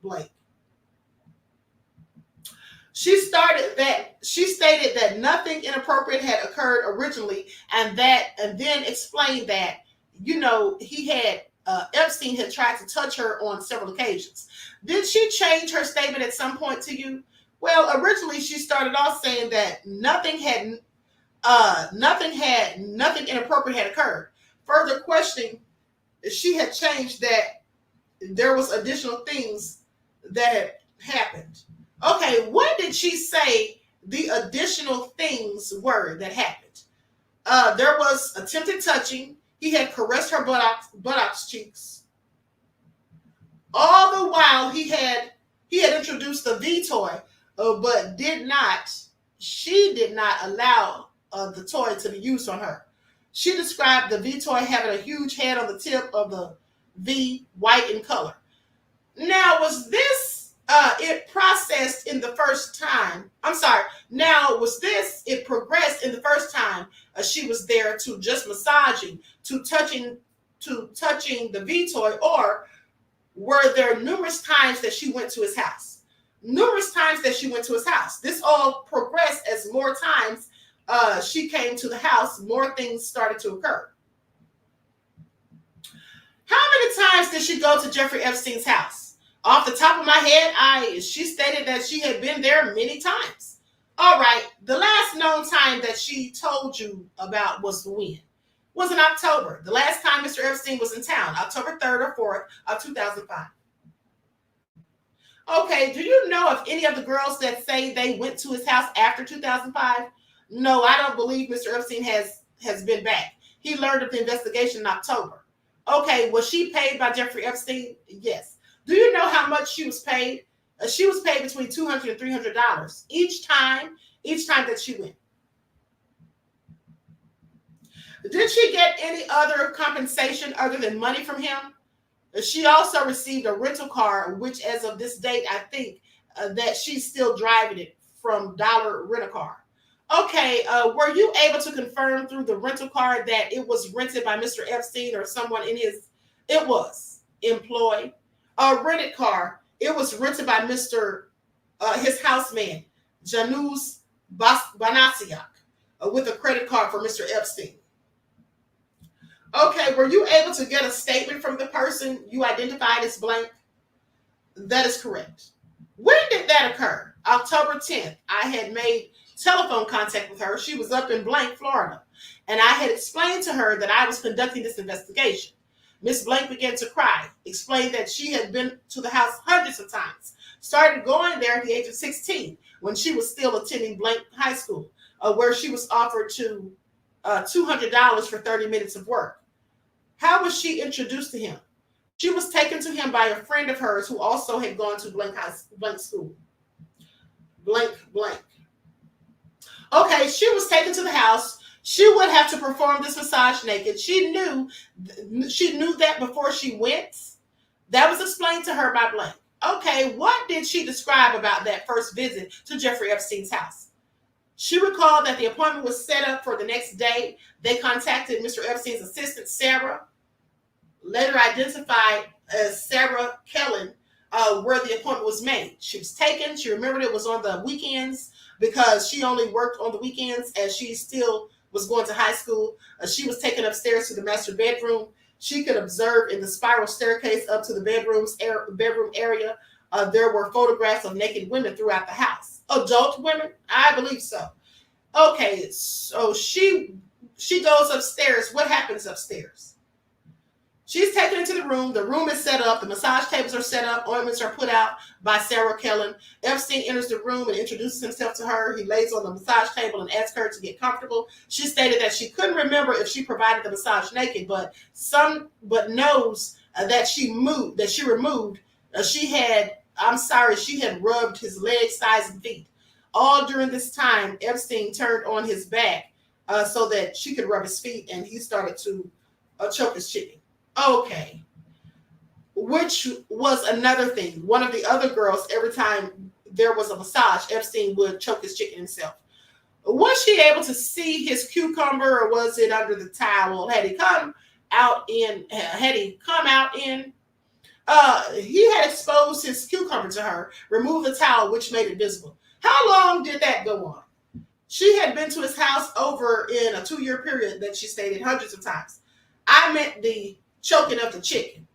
She stated that nothing inappropriate had occurred originally, and then explained that, Epstein had tried to touch her on several occasions. Did she change her statement at some point to you? Well, originally she started off saying that nothing inappropriate had occurred. Further questioning, she had changed that there was additional things that had happened. Okay, what did she say the additional things were that happened? There was attempted touching. He had caressed her buttocks cheeks. All the while he had introduced the V toy, but she did not allow the toy to be used on her. She described the V toy having a huge head on the tip of the V, white in color. Now, was this it processed in the first time? I'm sorry. Now, was this it progressed in the first time she was there to just massaging, to touching the V toy, or were there numerous times that she went to his house? Numerous times that she went to his house. This all progressed as more times she came to the house, more things started to occur. How many times did she go to Jeffrey Epstein's house? Off the top of my head, she stated that she had been there many times. All right, the last known time that she told you about was when? Was in October. The last time Mr. Epstein was in town, October 3rd or 4th of 2005. Okay, do you know of any of the girls that say they went to his house after 2005? No, I don't believe Mr. Epstein has been back. He learned of the investigation in October. Okay, was she paid by Jeffrey Epstein? Yes. Do you know how much she was paid? She was paid between $200 and $300 each time that she went. Did she get any other compensation other than money from him? She also received a rental car, which as of this date, I think that she's still driving it from Dollar Rent-A-Car. Okay, were you able to confirm through the rental car that it was rented by Mr. Epstein or someone in his, it was employed? A rented car, it was rented by his houseman, Janusz Banasiak with a credit card for Mr. Epstein. Okay, were you able to get a statement from the person you identified as blank? That is correct. When did that occur? October 10th. I had made telephone contact with her. She was up in blank, Florida. And I had explained to her that I was conducting this investigation. Miss Blank began to cry, explained that she had been to the house hundreds of times, started going there at the age of 16 when she was still attending Blank High School, where she was offered to $200 for 30 minutes of work. How was she introduced to him? She was taken to him by a friend of hers who also had gone to Blank School. Blank. Okay, she was taken to the house. She would have to perform this massage naked. She knew that before she went. That was explained to her by Blank. Okay, what did she describe about that first visit to Jeffrey Epstein's house? She recalled that the appointment was set up for the next day. They contacted Mr. Epstein's assistant, Sarah, later identified as Sarah Kellen, where the appointment was made. She was taken. She remembered it was on the weekends because she only worked on the weekends as she still was going to high school. She was taken upstairs to the master bedroom. She could observe in the spiral staircase up to the bedroom area. There were photographs of naked women throughout the house. Adult women? I believe so. Okay, so she goes upstairs. What happens upstairs? She's taken into the room. The room is set up. The massage tables are set up. Ointments are put out by Sarah Kellen. Epstein enters the room and introduces himself to her. He lays on the massage table and asks her to get comfortable. She stated that she couldn't remember if she provided the massage naked, but knows that she removed. She had rubbed his legs, thighs, and feet. All during this time, Epstein turned on his back so that she could rub his feet, and he started to choke his chicken. Okay. Which was another thing. One of the other girls, every time there was a massage, Epstein would choke his chicken himself. Was she able to see his cucumber, or was it under the towel? Had he come out in? He had exposed his cucumber to her, removed the towel, which made it visible. How long did that go on? She had been to his house over in a 2-year period that she stated hundreds of times. I meant the choking of the chicken.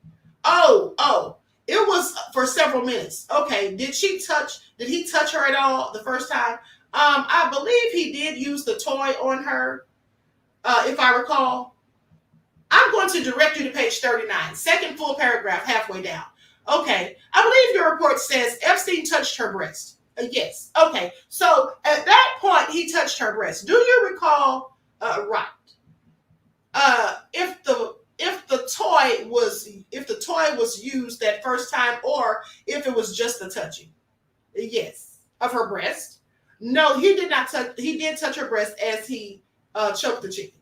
Oh, it was for several minutes. Okay, did he touch her at all the first time? I believe he did use the toy on her, if I recall. I'm going to direct you to page 39, second full paragraph, halfway down. Okay, I believe your report says Epstein touched her breast. Yes. Okay, so at that point, he touched her breast. Do you recall? Right. If the toy was used that first time, or if it was just the touching. Yes. Of her breast. No, he did not touch. He did touch her breast as he choked the chicken.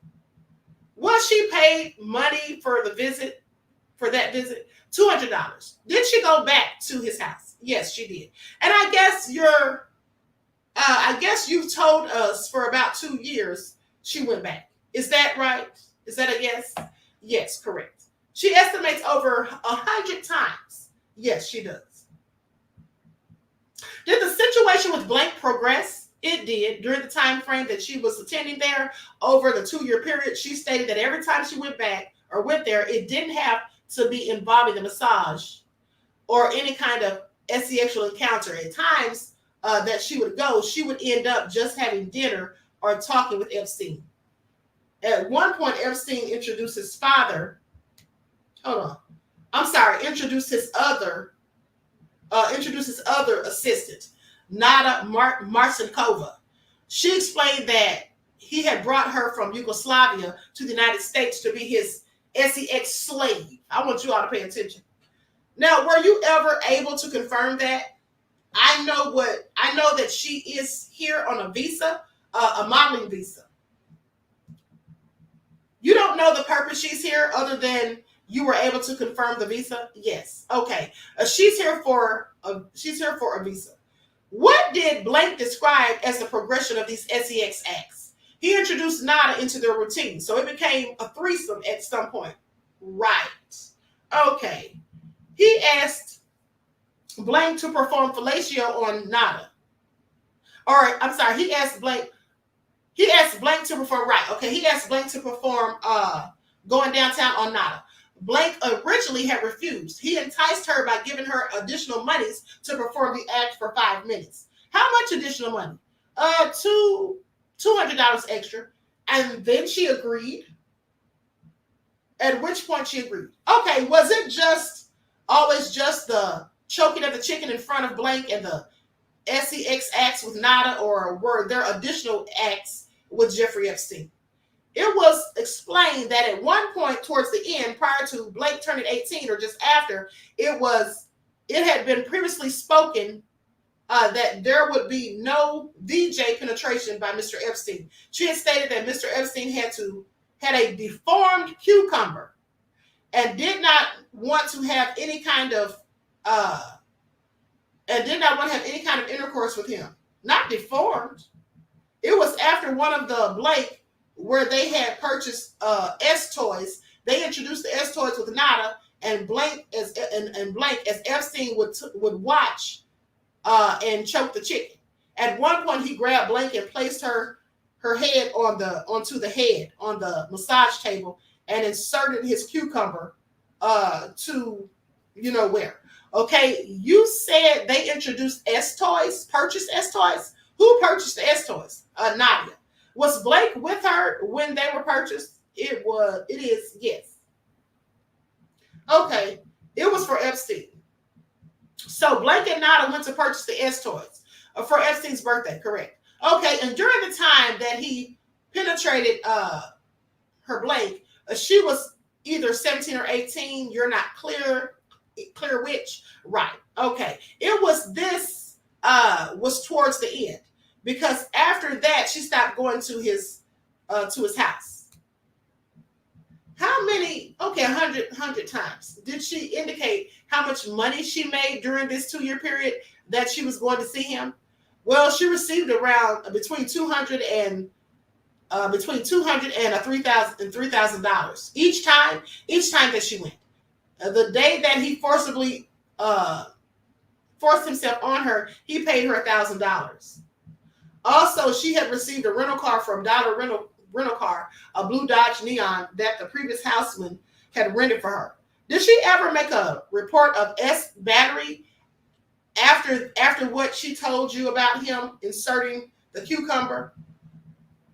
Was she paid money for that visit? $200. Did she go back to his house? Yes, she did. And I guess you've told us for about 2 years she went back. Is that right? Is that a yes? Yes, correct. She estimates over 100 times. Yes, she does. Did the situation with Blank progress? It did. During the time frame that she was attending there, over the 2-year period, she stated that every time she went there, it didn't have to be involving the massage or any kind of sexual encounter. At times that she would go, she would end up just having dinner or talking with Epstein. At one point, Epstein introduced his father. Introduced his other assistant, Nada Marcinkova. She explained that he had brought her from Yugoslavia to the United States to be his sex slave. I want you all to pay attention. Now, were you ever able to confirm that? I know that she is here on a visa, a modeling visa. You don't know the purpose she's here other than you were able to confirm the visa? Yes. Okay. She's here for a visa. What did Blank describe as the progression of these sex acts? He introduced Nada into their routine, so it became a threesome at some point. Right. Okay. He asked Blank to perform fellatio on Nada. Or I'm sorry, he asked Blank to perform, right. Okay, he asked Blank to perform Going Downtown on Nada. Blank originally had refused. He enticed her by giving her additional monies to perform the act for 5 minutes. How much additional money? $200 extra. And then she agreed. At which point she agreed. Okay, was it always just the choking of the chicken in front of Blank and the sex acts with Nada, or were there additional acts with Jeffrey Epstein? It was explained that at one point towards the end, prior to Blank turning 18 or just after, it had been previously spoken that there would be no VJ penetration by Mr. Epstein. She had stated that Mr. Epstein had a deformed cucumber and did not want to have any kind of intercourse with him. Not deformed. It was after one of the Blake, where they had purchased S toys. They introduced the S toys with Nada, and Blank as Epstein would watch and choke the chicken. At one point, he grabbed Blank and placed her head onto the massage table and inserted his cucumber to where. Okay, you said they introduced S toys, purchased S toys. Who purchased the S toys? Nadia. Was Blake with her when they were purchased? It is, yes. Okay, it was for Epstein. So Blake and Nada went to purchase the S toys for Epstein's birthday, correct? Okay, and during the time that he penetrated her Blake, she was either 17 or 18. You're not clear which. Right. Okay. It was towards the end, because after that she stopped going to his house. How many? Okay, 100 times. Did she indicate how much money she made during this 2-year period that she was going to see him? Well, she received around between $200 and $3,000 each time that she went. The day that he forced himself on her, he paid her $1,000. Also, she had received a rental car from Dollar Rental Car, a blue Dodge Neon that the previous houseman had rented for her. Did she ever make a report of S battery after what she told you about him inserting the cucumber?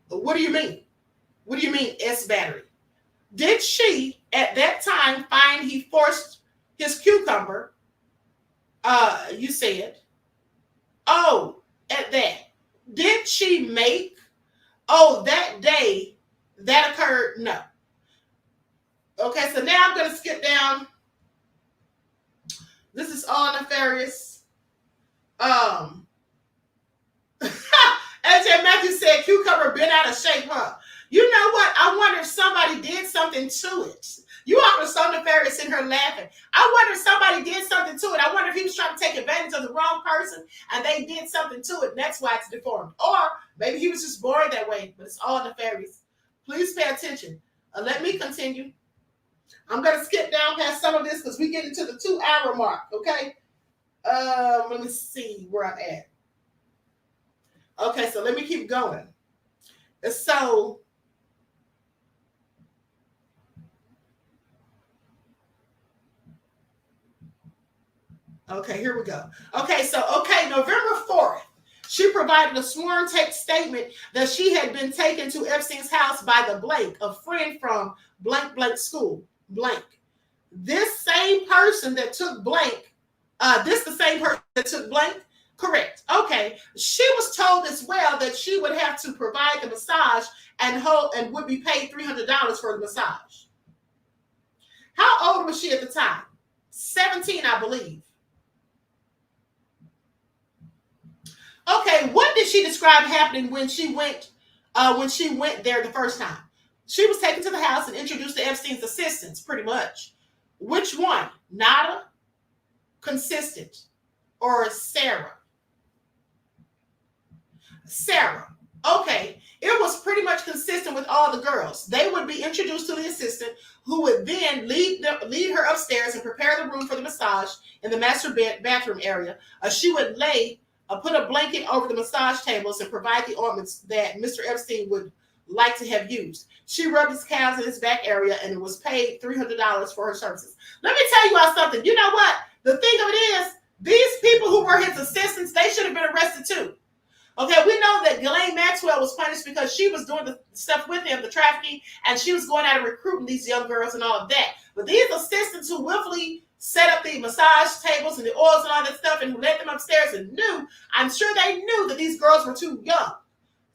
What do you mean? What do you mean S battery? Did she at that time find he forced his cucumber? You said. Oh, at that. Did she make? Oh, that day that occurred? No. Okay, so now I'm going to skip down. This is all nefarious. AJ Matthews said cucumber been out of shape, huh? You know what? I wonder if somebody did something to it. You all were so nefarious in her laughing. I wonder if somebody did something to it. I wonder if he was trying to take advantage of the wrong person and they did something to it. And that's why it's deformed. Or maybe he was just born that way, but it's all nefarious. Please pay attention. Let me continue. I'm going to skip down past some of this because we get into the 2-hour mark, okay? Let me see where I'm at. Okay, so let me keep going. So, okay, here we go. Okay, November 4th, she provided a sworn text statement that she had been taken to Epstein's house by the Blake, a friend from blank school, blank. This same person that took blank, the same person that took blank? Correct. Okay. She was told as well that she would have to provide the massage and would be paid $300 for the massage. How old was she at the time? 17, I believe. Okay, what did she describe happening when she went there the first time? She was taken to the house and introduced to Epstein's assistants, pretty much. Which one? Nada, Consistent, or Sarah? Sarah. Okay, it was pretty much consistent with all the girls. They would be introduced to the assistant, who would then lead her upstairs and prepare the room for the massage in the master bathroom area. She would lay put a blanket over the massage tables and provide the ointments that Mr. Epstein would like to have used. She rubbed his calves in his back area and was paid $300 for her services. Let me tell you all something. You know what? The thing of it is, these people who were his assistants, they should have been arrested too. Okay, we know that Ghislaine Maxwell was punished because she was doing the stuff with him, the trafficking, and she was going out and recruiting these young girls and all of that. But these assistants who willfully set up the massage tables and the oils and all that stuff and who led them upstairs and knew, I'm sure they knew that these girls were too young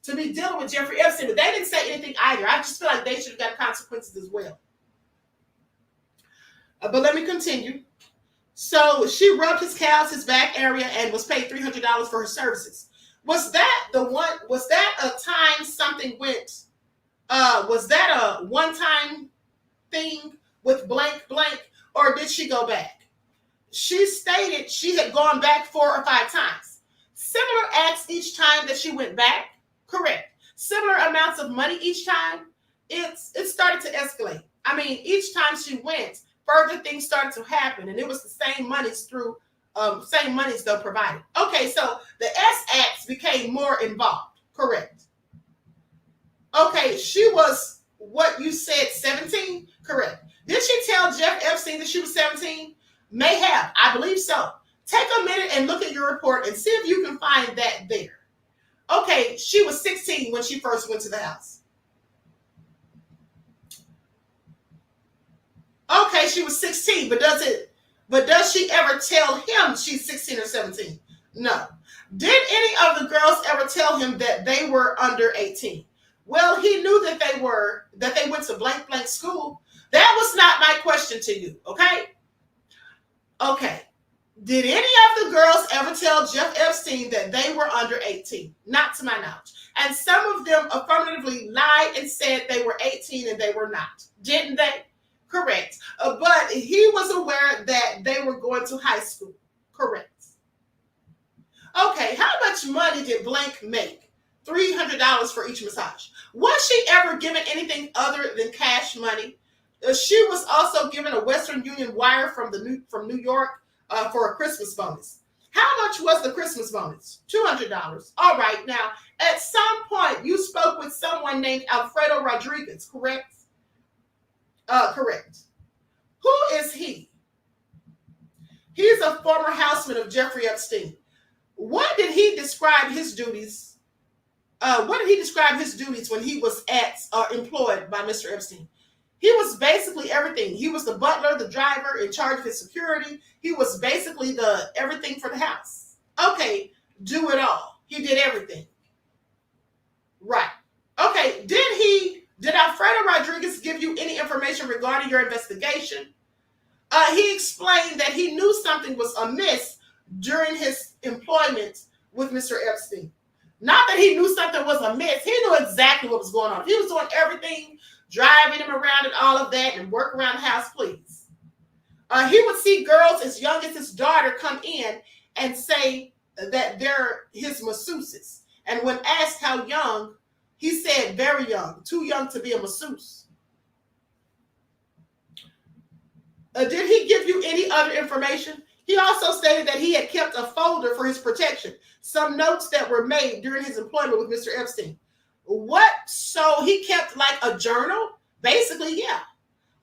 to be dealing with Jeffrey Epstein, but they didn't say anything either. I just feel like they should have got consequences as well. But let me continue. So she rubbed his calves, his back area, and was paid $300 for her services. Was that a time something went, was that a one-time thing with blank, or did she go back? She stated she had gone back 4 or 5 times. Similar acts each time that she went back, correct. Similar amounts of money each time, it started to escalate. I mean, each time she went, further things started to happen, and it was the same monies they'll provided. Okay, so the S acts became more involved, correct. Okay, she was, what you said, 17, correct. Did she tell Jeff Epstein that she was 17? May have, I believe so. Take a minute and look at your report and see if you can find that there. Okay, she was 16 when she first went to the house. Okay, she was 16, but does she ever tell him she's 16 or 17? No. Did any of the girls ever tell him that they were under 18? Well, he knew that they went to blank school. That was not my question to you, okay? Okay. Did any of the girls ever tell Jeff Epstein that they were under 18? Not to my knowledge. And some of them affirmatively lied and said they were 18 and they were not. Didn't they? Correct. But he was aware that they were going to high school. Correct. Okay, how much money did blank make? $300 for each massage. Was she ever given anything other than cash money? She was also given a Western Union wire from New York for a Christmas bonus. How much was the Christmas bonus? $200. All right. Now, at some point, you spoke with someone named Alfredo Rodriguez, correct? Correct. Who is he? He's a former houseman of Jeffrey Epstein. What did he describe his duties? When he was employed by Mr. Epstein? He was basically everything. He was the butler, the driver, in charge of his security. He was basically the everything for the house. Okay, do it all. He did everything. Right. Okay, did Alfredo Rodriguez give you any information regarding your investigation? He explained that he knew something was amiss during his employment with Mr. Epstein. Not that he knew something was amiss. He knew exactly what was going on. He was doing everything, driving him around and all of that, and work around the house, please. He would see girls as young as his daughter come in and say that they're his masseuses. And when asked how young, he said very young, too young to be a masseuse. Did he give you any other information? He also stated that he had kept a folder for his protection, some notes that were made during his employment with Mr. Epstein. What? So he kept like a journal? Basically, yeah.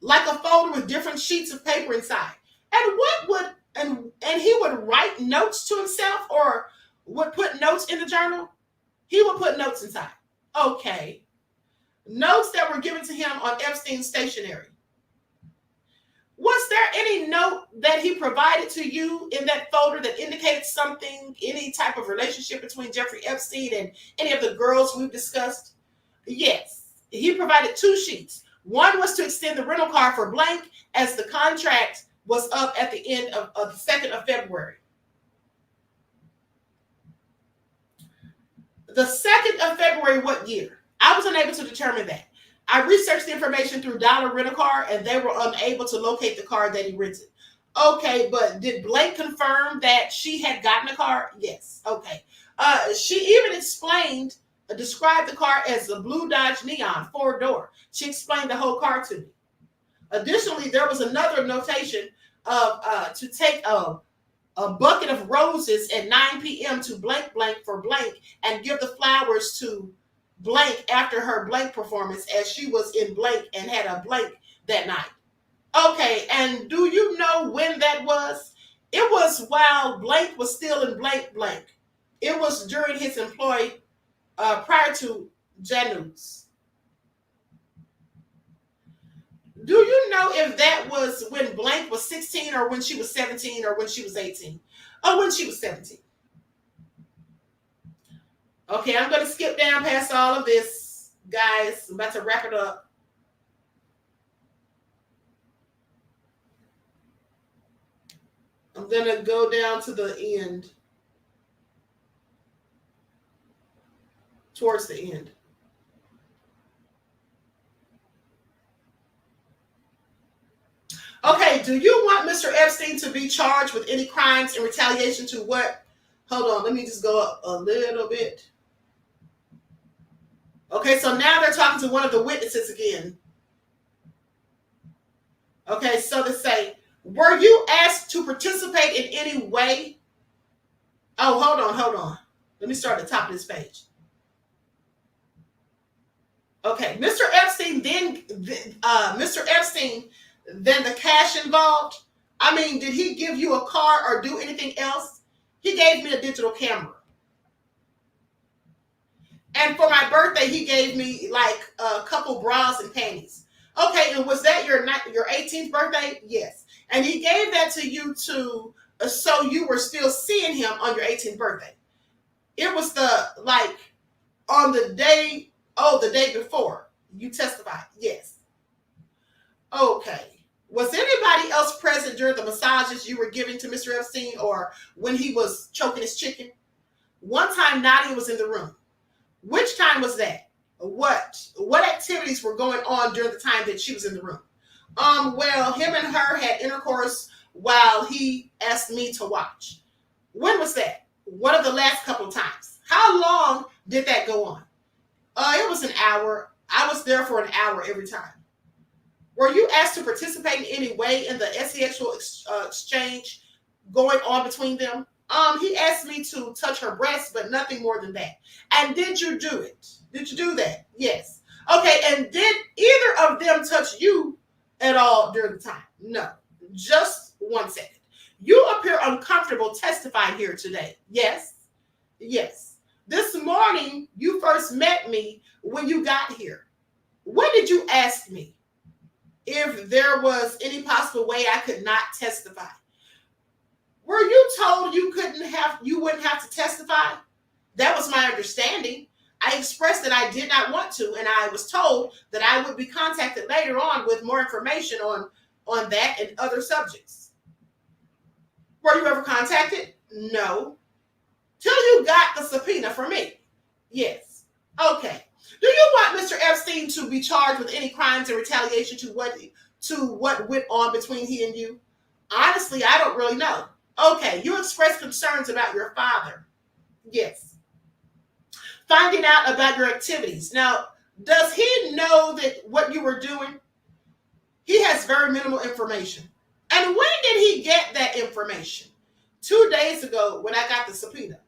Like a folder with different sheets of paper inside. And he would write notes to himself or would put notes in the journal? He would put notes inside. Okay. Notes that were given to him on Epstein's stationery. Was there any note that he provided to you in that folder that indicated something, any type of relationship between Jeffrey Epstein and any of the girls we've discussed? Yes. He provided 2 sheets. One was to extend the rental car for blank as the contract was up at the end of the 2nd of February. The 2nd of February, what year? I was unable to determine that. I researched the information through Dollar Rent-A-Car, and they were unable to locate the car that he rented. Okay, but did Blake confirm that she had gotten a car? Yes. Okay. She even described the car as a blue Dodge Neon 4-door. She explained the whole car to me. Additionally, there was another notation of to take a bucket of roses at 9 p.m. to blank blank for blank and give the flowers to blank after her blank performance as she was in blank and had a blank that night. Okay, and do you know when that was? It was while blank was still in blank blank. It was during his employ prior to Janus. Do you know if that was when blank was 16 or when she was 17 or when she was 18? Oh, when she was 17. Okay, I'm going to skip down past all of this, guys. I'm about to wrap it up. I'm going to go down to the end. Towards the end. Okay, do you want Mr. Epstein to be charged with any crimes in retaliation to what? Hold on, let me just go up a little bit. Okay, so now they're talking to one of the witnesses again. Okay, so they say, were you asked to participate in any way? Oh, hold on. Let me start at the top of this page. Okay, Mr. Epstein, then the cash involved. I mean, did he give you a car or do anything else? He gave me a digital camera. And for my birthday, he gave me like a couple bras and panties. Okay, and was that your 18th birthday? Yes. And he gave that to you so you were still seeing him on your 18th birthday. It was on the day before you testified. Yes. Okay. Was anybody else present during the massages you were giving to Mr. Epstein or when he was choking his chicken? One time Nadia was in the room. Which time was that? What activities were going on during the time that she was in the room? Well, him and her had intercourse while he asked me to watch. When was that? One of the last couple of times. How long did that go on? It was an hour. I was there for an hour every time. Were you asked to participate in any way in the sexual exchange going on between them? He asked me to touch her breast, but nothing more than that. And did you do it? Did you do that? Yes. Okay, and did either of them touch you at all during the time? No. Just 1 second. You appear uncomfortable testifying here today. Yes. Yes. This morning, you first met me when you got here. What did you ask me? If there was any possible way I could not testify. Were you told you wouldn't have to testify? That was my understanding. I expressed that I did not want to, and I was told that I would be contacted later on with more information on that and other subjects. Were you ever contacted? No. Till you got the subpoena from me? Yes. Okay. Do you want Mr. Epstein to be charged with any crimes in retaliation to what went on between he and you? Honestly, I don't really know. Okay, you expressed concerns about your father. Yes. Finding out about your activities. Now, does he know that what you were doing? He has very minimal information. And when did he get that information? 2 days ago when I got the subpoena.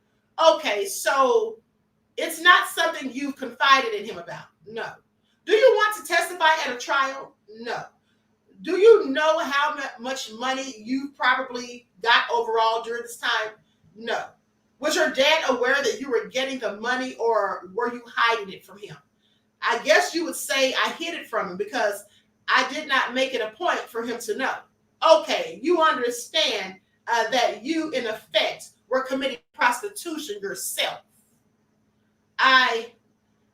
Okay, so it's not something you've confided in him about. No. Do you want to testify at a trial? No. Do you know how much money you probably got overall during this time? No. Was your dad aware that you were getting the money or were you hiding it from him? I guess you would say I hid it from him because I did not make it a point for him to know. Okay, you understand that you, in effect, were committing prostitution yourself. And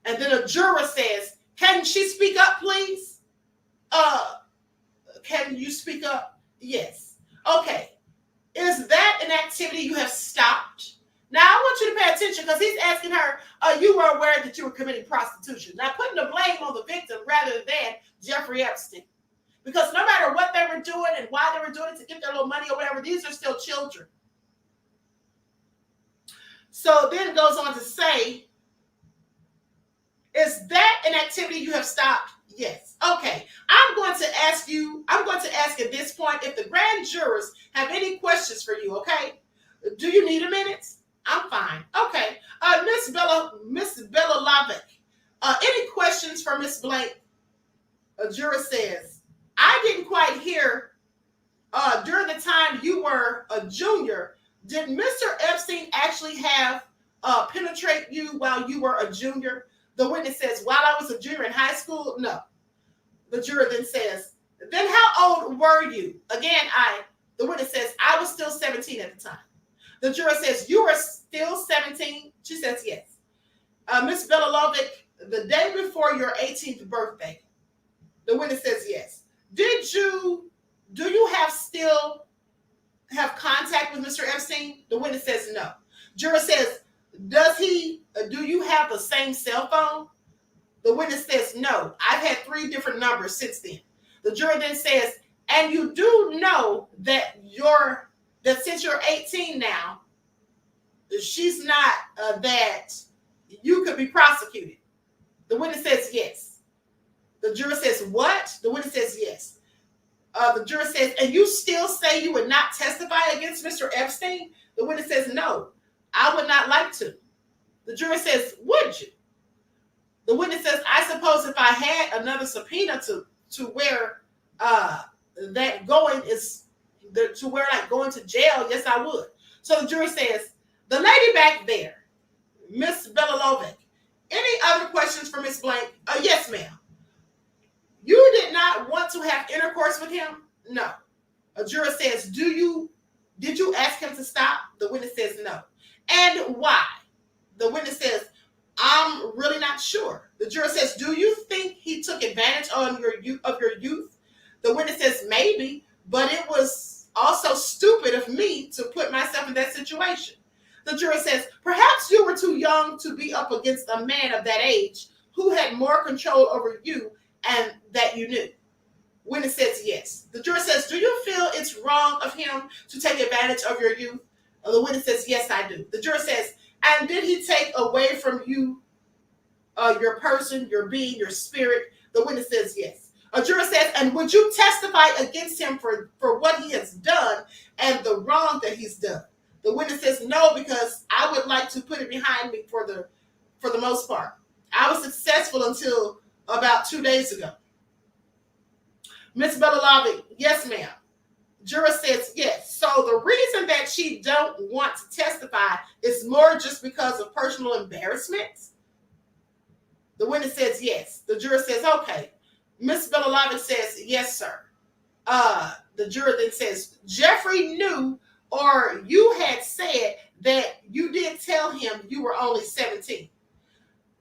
then a juror says, can she speak up, please? Can you speak up? Yes. Okay. Is that an activity you have stopped? Now, I want you to pay attention because he's asking her, you were aware that you were committing prostitution. Now, putting the blame on the victim rather than Jeffrey Epstein. Because no matter what they were doing and why they were doing it to get their little money or whatever, these are still children. So then it goes on to say, is that an activity you have stopped? Yes. Okay. I'm going to ask at this point if the grand jurors have any questions for you, okay? Do you need a minute? I'm fine. Okay. Miss Bella Lovick, any questions for Miss Blank? A juror says, I didn't quite hear during the time you were a junior, did Mr. Epstein actually have penetrate you while you were a junior? The witness says, while I was a junior in high school, no. The juror then says, then how old were you? Again, the witness says, I was still 17 at the time. The juror says, you were still 17? She says, yes. Miss Bella Lovick, the day before your 18th birthday, the witness says, yes. Do you still have contact with Mr. Epstein? The witness says, no. Juror says, do you have the same cell phone? The witness says, no. I've had 3 different numbers since then. The juror then says, and you do know that since you're 18 now, she's not that you could be prosecuted. The witness says, yes. The juror says, what? The witness says, yes. The juror says, and you still say you would not testify against Mr. Epstein? The witness says, no, I would not like to. The juror says, would you? The witness says, I suppose if I had another subpoena to where that going is to where like going to jail, yes, I would. So the juror says, the lady back there, Miss Bella Lovick, any other questions for Miss Blank? Yes, ma'am. You did not want to have intercourse with him? No. A juror says, did you ask him to stop? The witness says no. And why? The witness says, I'm really not sure. The juror says, do you think he took advantage of your youth? The witness says, maybe, but it was also stupid of me to put myself in that situation. The juror says, perhaps you were too young to be up against a man of that age who had more control over you and that you knew. Witness says, yes. The juror says, do you feel it's wrong of him to take advantage of your youth? The witness says, yes, I do. The juror says, and did he take away from you your person, your being, your spirit? The witness says, yes. A juror says, and would you testify against him for what he has done and the wrong that he's done? The witness says, no, because I would like to put it behind me for the most part. I was successful until about 2 days ago. Miss Bella Lovick, yes, ma'am. Juror says, yes. So the reason that she don't want to testify is more just because of personal embarrassment? The witness says, yes. The juror says, okay. Miss Bella Lovick says, yes, sir. The juror then says, Jeffrey knew or you had said that you did tell him you were only 17.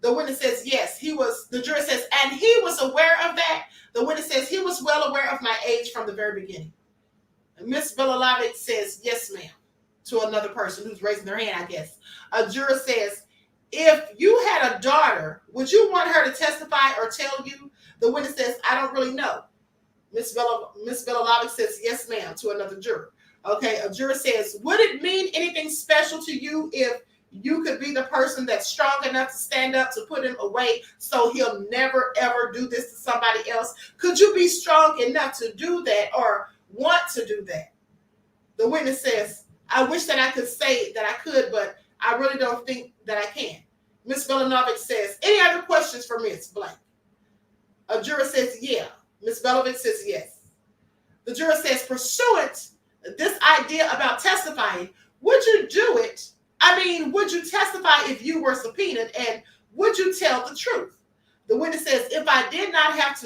The witness says, yes, he was. The juror says, and he was aware of that? The witness says, he was well aware of my age from the very beginning. Miss Bella Lovick says, yes, ma'am, to another person who's raising their hand, I guess. A juror says, if you had a daughter, would you want her to testify or tell you? The witness says, I don't really know. Miss Bella Lovick says, yes, ma'am, to another juror. Okay, a juror says, would it mean anything special to you if you could be the person that's strong enough to stand up to put him away so he'll never, ever do this to somebody else? Could you be strong enough to do that or want to do that? The witness says, I wish that I could say that I could, but I really don't think that I can. Miss Bella Lovick says, any other questions for Miss Blank? A juror says, yeah. Miss Bella Lovick says, yes. The juror says, pursuant this idea about testifying, would you do it? I mean, would you testify if you were subpoenaed, and would you tell the truth? The witness says, if I did not have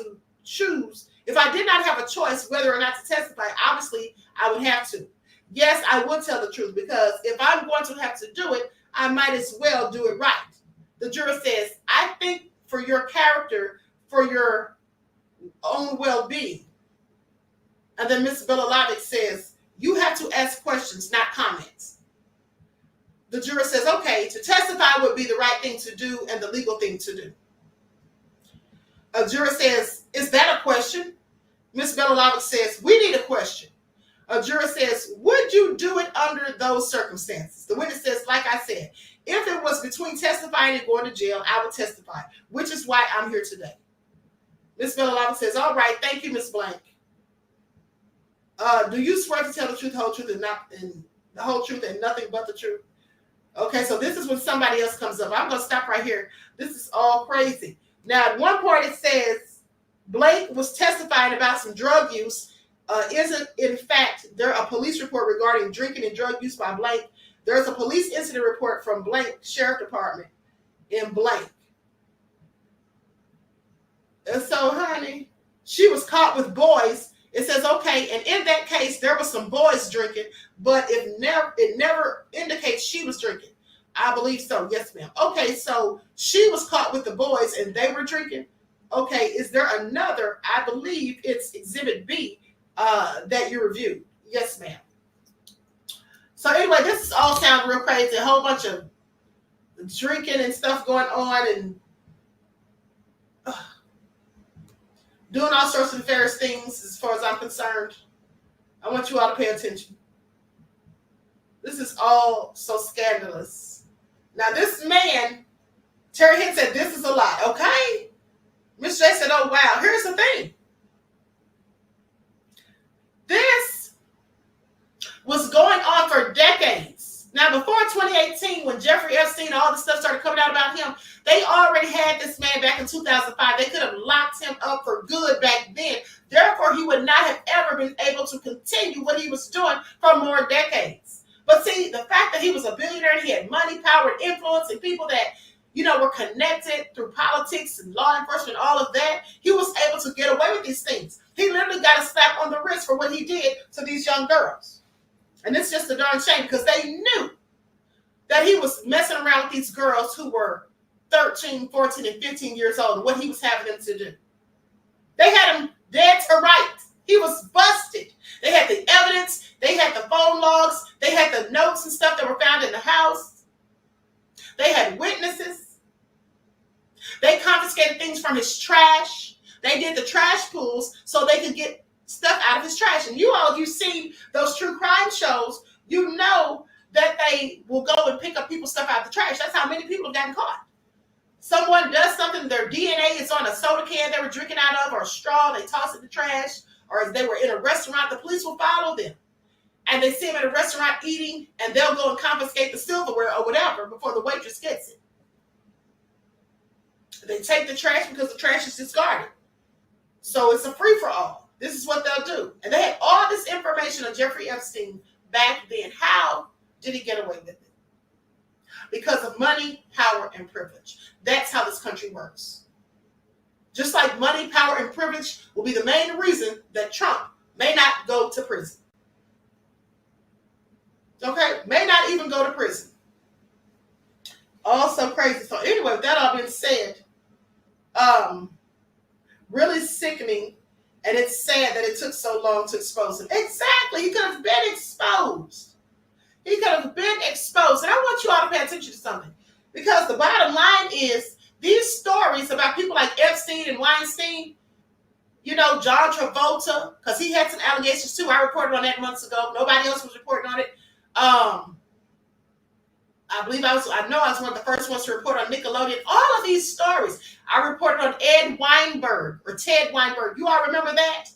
a choice whether or not to testify, obviously I would have to. Yes, I would tell the truth, because if I'm going to have to do it, I might as well do it right. The juror says, I think for your character, for your own well-being. And then Miss Bella Lovick says, you have to ask questions, not comments. The juror says, okay, to testify would be the right thing to do and the legal thing to do. A juror says, is that a question? Miss Bella Lovick says, we need a question. A juror says, would you do it under those circumstances? The witness says, like I said, if it was between testifying and going to jail, I would testify, which is why I'm here today. Miss Villalobos says, all right, thank you, Miss Blank. Do you swear to tell the truth, the whole truth, and the whole truth and nothing but the truth? Okay, so this is when somebody else comes up. I'm going to stop right here. This is all crazy. Now, at one part it says Blake was testifying about some drug use. Isn't, in fact, there a police report regarding drinking and drug use by Blake? There's a police incident report from Blake Sheriff Department in Blake. And so, honey, she was caught with boys. It says, okay, and in that case, there was some boys drinking, but it never indicates she was drinking. I believe so. Yes, ma'am. Okay, so she was caught with the boys and they were drinking. Okay, is there another? I believe it's Exhibit B that you reviewed. Yes, ma'am. So anyway, this is all sound real crazy. A whole bunch of drinking and stuff going on and doing all sorts of nefarious things as far as I'm concerned. I want you all to pay attention. This is all so scandalous. Now this man, Terry Hitt said this is a lot, okay? Miss J said, oh wow, here's the thing. This was going on for decades. Now before 2018, when Jeffrey Epstein and all the stuff started coming out about him, they already had this man back in 2005. They could have locked him up for good back then. Therefore, he would not have ever been able to continue what he was doing for more decades. But see, the fact that he was a billionaire, he had money, power, and influence, and people that, you know, were connected through politics and law enforcement, all of that, he was able to get away with these things. He literally got a slap on the wrist for what he did to these young girls. And it's just a darn shame because they knew that he was messing around with these girls who were 13, 14, and 15 years old and what he was having them to do. They had him dead to rights. He was busted. They had the evidence. They had the phone logs. They had the notes and stuff that were found in the house. They had witnesses. They confiscated things from his trash. They did the trash pools so they could get stuff out of his trash. And you all, you've seen those true crime shows, you know that they will go and pick up people's stuff out of the trash. That's how many people have gotten caught. Someone does something, their DNA is on a soda can they were drinking out of or a straw, they toss it in the trash, or if they were in a restaurant, the police will follow them. And they see them at a restaurant eating, and they'll go and confiscate the silverware or whatever before the waitress gets it. They take the trash because the trash is discarded. So it's a free-for-all. This is what they'll do. And they had all this information on Jeffrey Epstein back then. How did he get away with it? Because of money, power, and privilege. That's how this country works. Just like money, power, and privilege will be the main reason that Trump may not go to prison. Okay? May not even go to prison. Also crazy. So anyway, with that all being said, really sickening, and it's sad that it took so long to expose him. Exactly. He could have been exposed. He could have been exposed. And I want you all to pay attention to something. Because the bottom line is, these stories about people like Epstein and Weinstein, you know, John Travolta, because he had some allegations too. I reported on that months ago. Nobody else was reporting on it. I believe I was one of the first ones to report on Nickelodeon. All of these stories. I reported on Ed Weinberg or Ted Weinberg. You all remember that?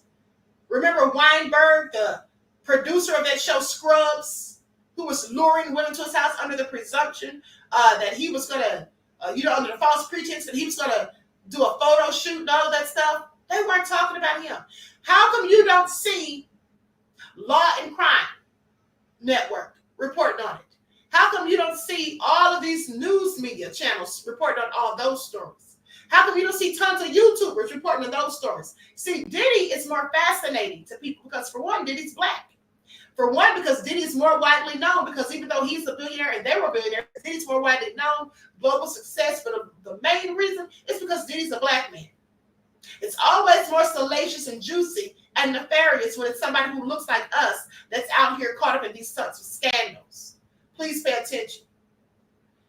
Remember Weinberg, the producer of that show Scrubs, who was luring women to his house under the presumption that he was going to, under the false pretense that he was going to do a photo shoot and all of that stuff? They weren't talking about him. How come you don't see Law and Crime Network reporting on it? How come you don't see all of these news media channels reporting on all those stories? How come you don't see tons of YouTubers reporting on those stories? See, Diddy is more fascinating to people because, for one, Diddy's black. For one, because Diddy is more widely known, because even though he's a billionaire and they were billionaires, Diddy's more widely known, global success. But the main reason is because Diddy's a black man. It's always more salacious and juicy and nefarious when it's somebody who looks like us that's out here caught up in these sorts of scandals. Please pay attention.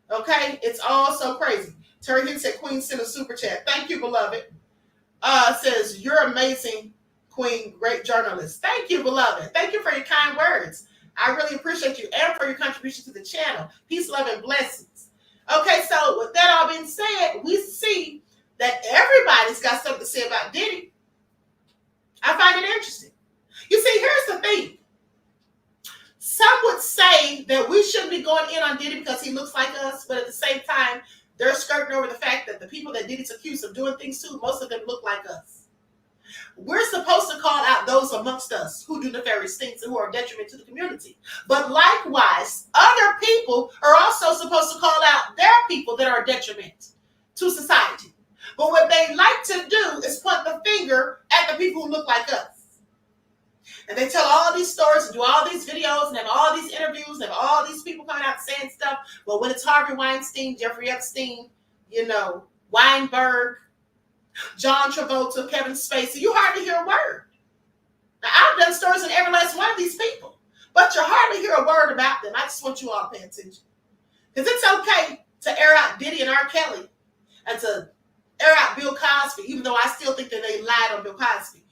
Okay? It's all so crazy. Terry Hitt said, Queen sent a super chat. Thank you, beloved. Says, you're amazing, Queen, great journalist. Thank you, beloved. Thank you for your kind words. I really appreciate you and for your contribution to the channel. Peace, love, and blessings. Okay, so with that all being said, we see that everybody's got something to say about Diddy. I find it interesting. You see, here's the thing. Some would say that we shouldn't be going in on Diddy because he looks like us, but at the same time, they're skirting over the fact that the people that Diddy's accused of doing things to, most of them look like us. We're supposed to call out those amongst us who do nefarious things and who are detriment to the community. But likewise, other people are also supposed to call out their people that are a detriment to society. But what they like to do is point the finger at the people who look like us. And they tell all these stories and do all these videos and have all these interviews and have all these people coming out saying stuff. But when it's Harvey Weinstein, Jeffrey Epstein, Weinberg, John Travolta, Kevin Spacey, you hardly hear a word. Now, I've done stories on every last one of these people, but you hardly hear a word about them. I just want you all to pay attention. Because it's okay to air out Diddy and R. Kelly and to air out Bill Cosby, even though I still think that they lied on Bill Cosby.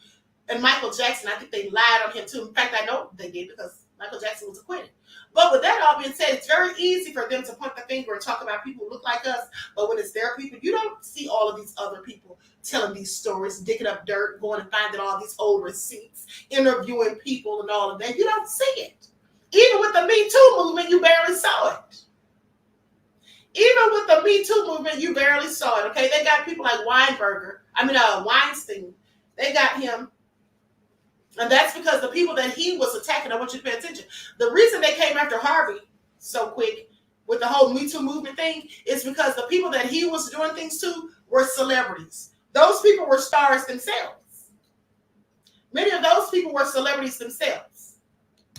And Michael Jackson, I think they lied on him too. In fact, I know they did because Michael Jackson was acquitted. But with that all being said, it's very easy for them to point the finger and talk about people who look like us. But when it's their people, you don't see all of these other people telling these stories, digging up dirt, going and finding all these old receipts, interviewing people and all of that. You don't see it. Even with the Me Too movement, you barely saw it. Even with the Me Too movement, you barely saw it, okay? They got people like Weinstein. They got him. And that's because the people that he was attacking, I want you to pay attention. The reason they came after Harvey so quick with the whole Me Too movement thing is because the people that he was doing things to were celebrities. Those people were stars themselves. Many of those people were celebrities themselves.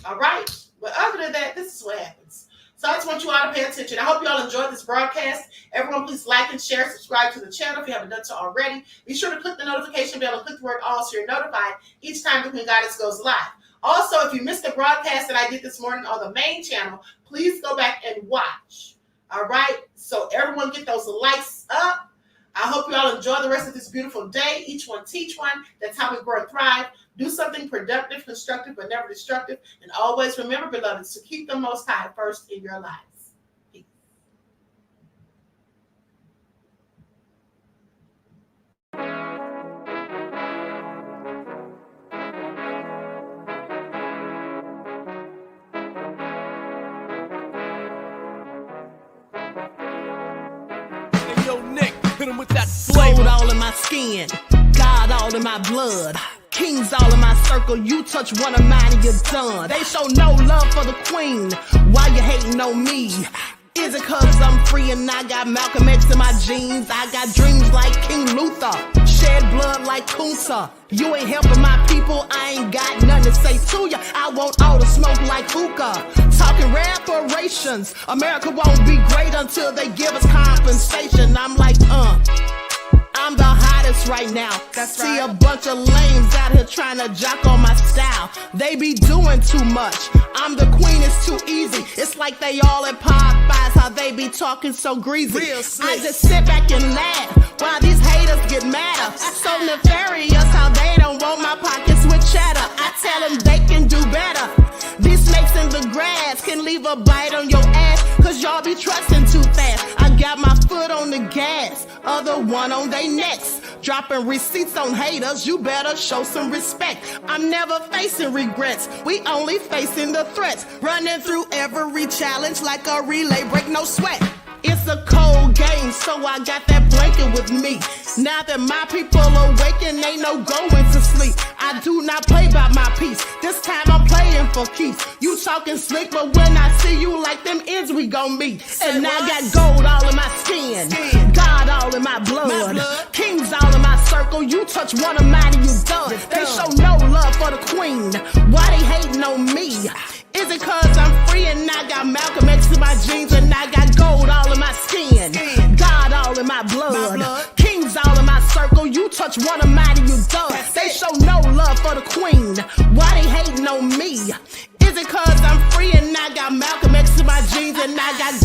All right? But other than that, this is what happens. So I just want you all to pay attention. I hope you all enjoyed this broadcast. Everyone, please like and share, subscribe to the channel if you haven't done so already. Be sure to click the notification bell and click the word all so you're notified each time the Queen Goddess goes live. Also, if you missed the broadcast that I did this morning on the main channel, please go back and watch. All right? So everyone get those likes up. I hope you all enjoy the rest of this beautiful day. Each one teach one. That's how we grow and thrive. Do something productive, constructive, but never destructive. And always remember, beloveds, to keep the Most High first in your lives. Peace. Hey, yo, Nick, hit him with that flavor. Gold all in my skin, God all in my blood. Kings all in my circle, you touch one of mine and you're done. They show no love for the queen, why you hating on me? Is it cause I'm free and I got Malcolm X in my jeans? I got dreams like King Luther, shed blood like Kunsa. You ain't helping my people, I ain't got nothing to say to ya. I want all the smoke like hookah. Talking reparations, America won't be great until they give us compensation. I'm like, I'm the hottest right now. See a bunch of lames out here trying to jock on my style. They be doing too much. I'm the queen, it's too easy. It's like they all at Popeyes, how they be talking so greasy. I just sit back and laugh while these haters get madder. So nefarious how they don't want my pockets with cheddar. I tell them they can do better. These snakes in the grass can leave a bite on your ass, cause y'all be trusting too fast. I got my foot on the gas, other one on they necks. Dropping receipts on haters, you better show some respect. I'm never facing regrets, we only facing the threats. Running through every challenge like a relay, break no sweat. It's a cold game, so I got that blanket with me. Now that my people awaken, ain't no going to sleep. I do not play by my piece, this time I'm playing for keeps. You talking slick, but when I see you like them ends, we gon' meet. And I got gold all in my skin, God all in my blood. Kings all in my circle, you touch one of mine and you done. They show no love for the queen, why they hating on me? Is it cause I'm free and I got Malcolm X in my jeans and I got gold all in my skin, God all in my blood. Kings all in my circle, you touch one of mine and you done. They show no love for the queen, why they hating on me? Is it cause I'm free and I got Malcolm X in my jeans and I got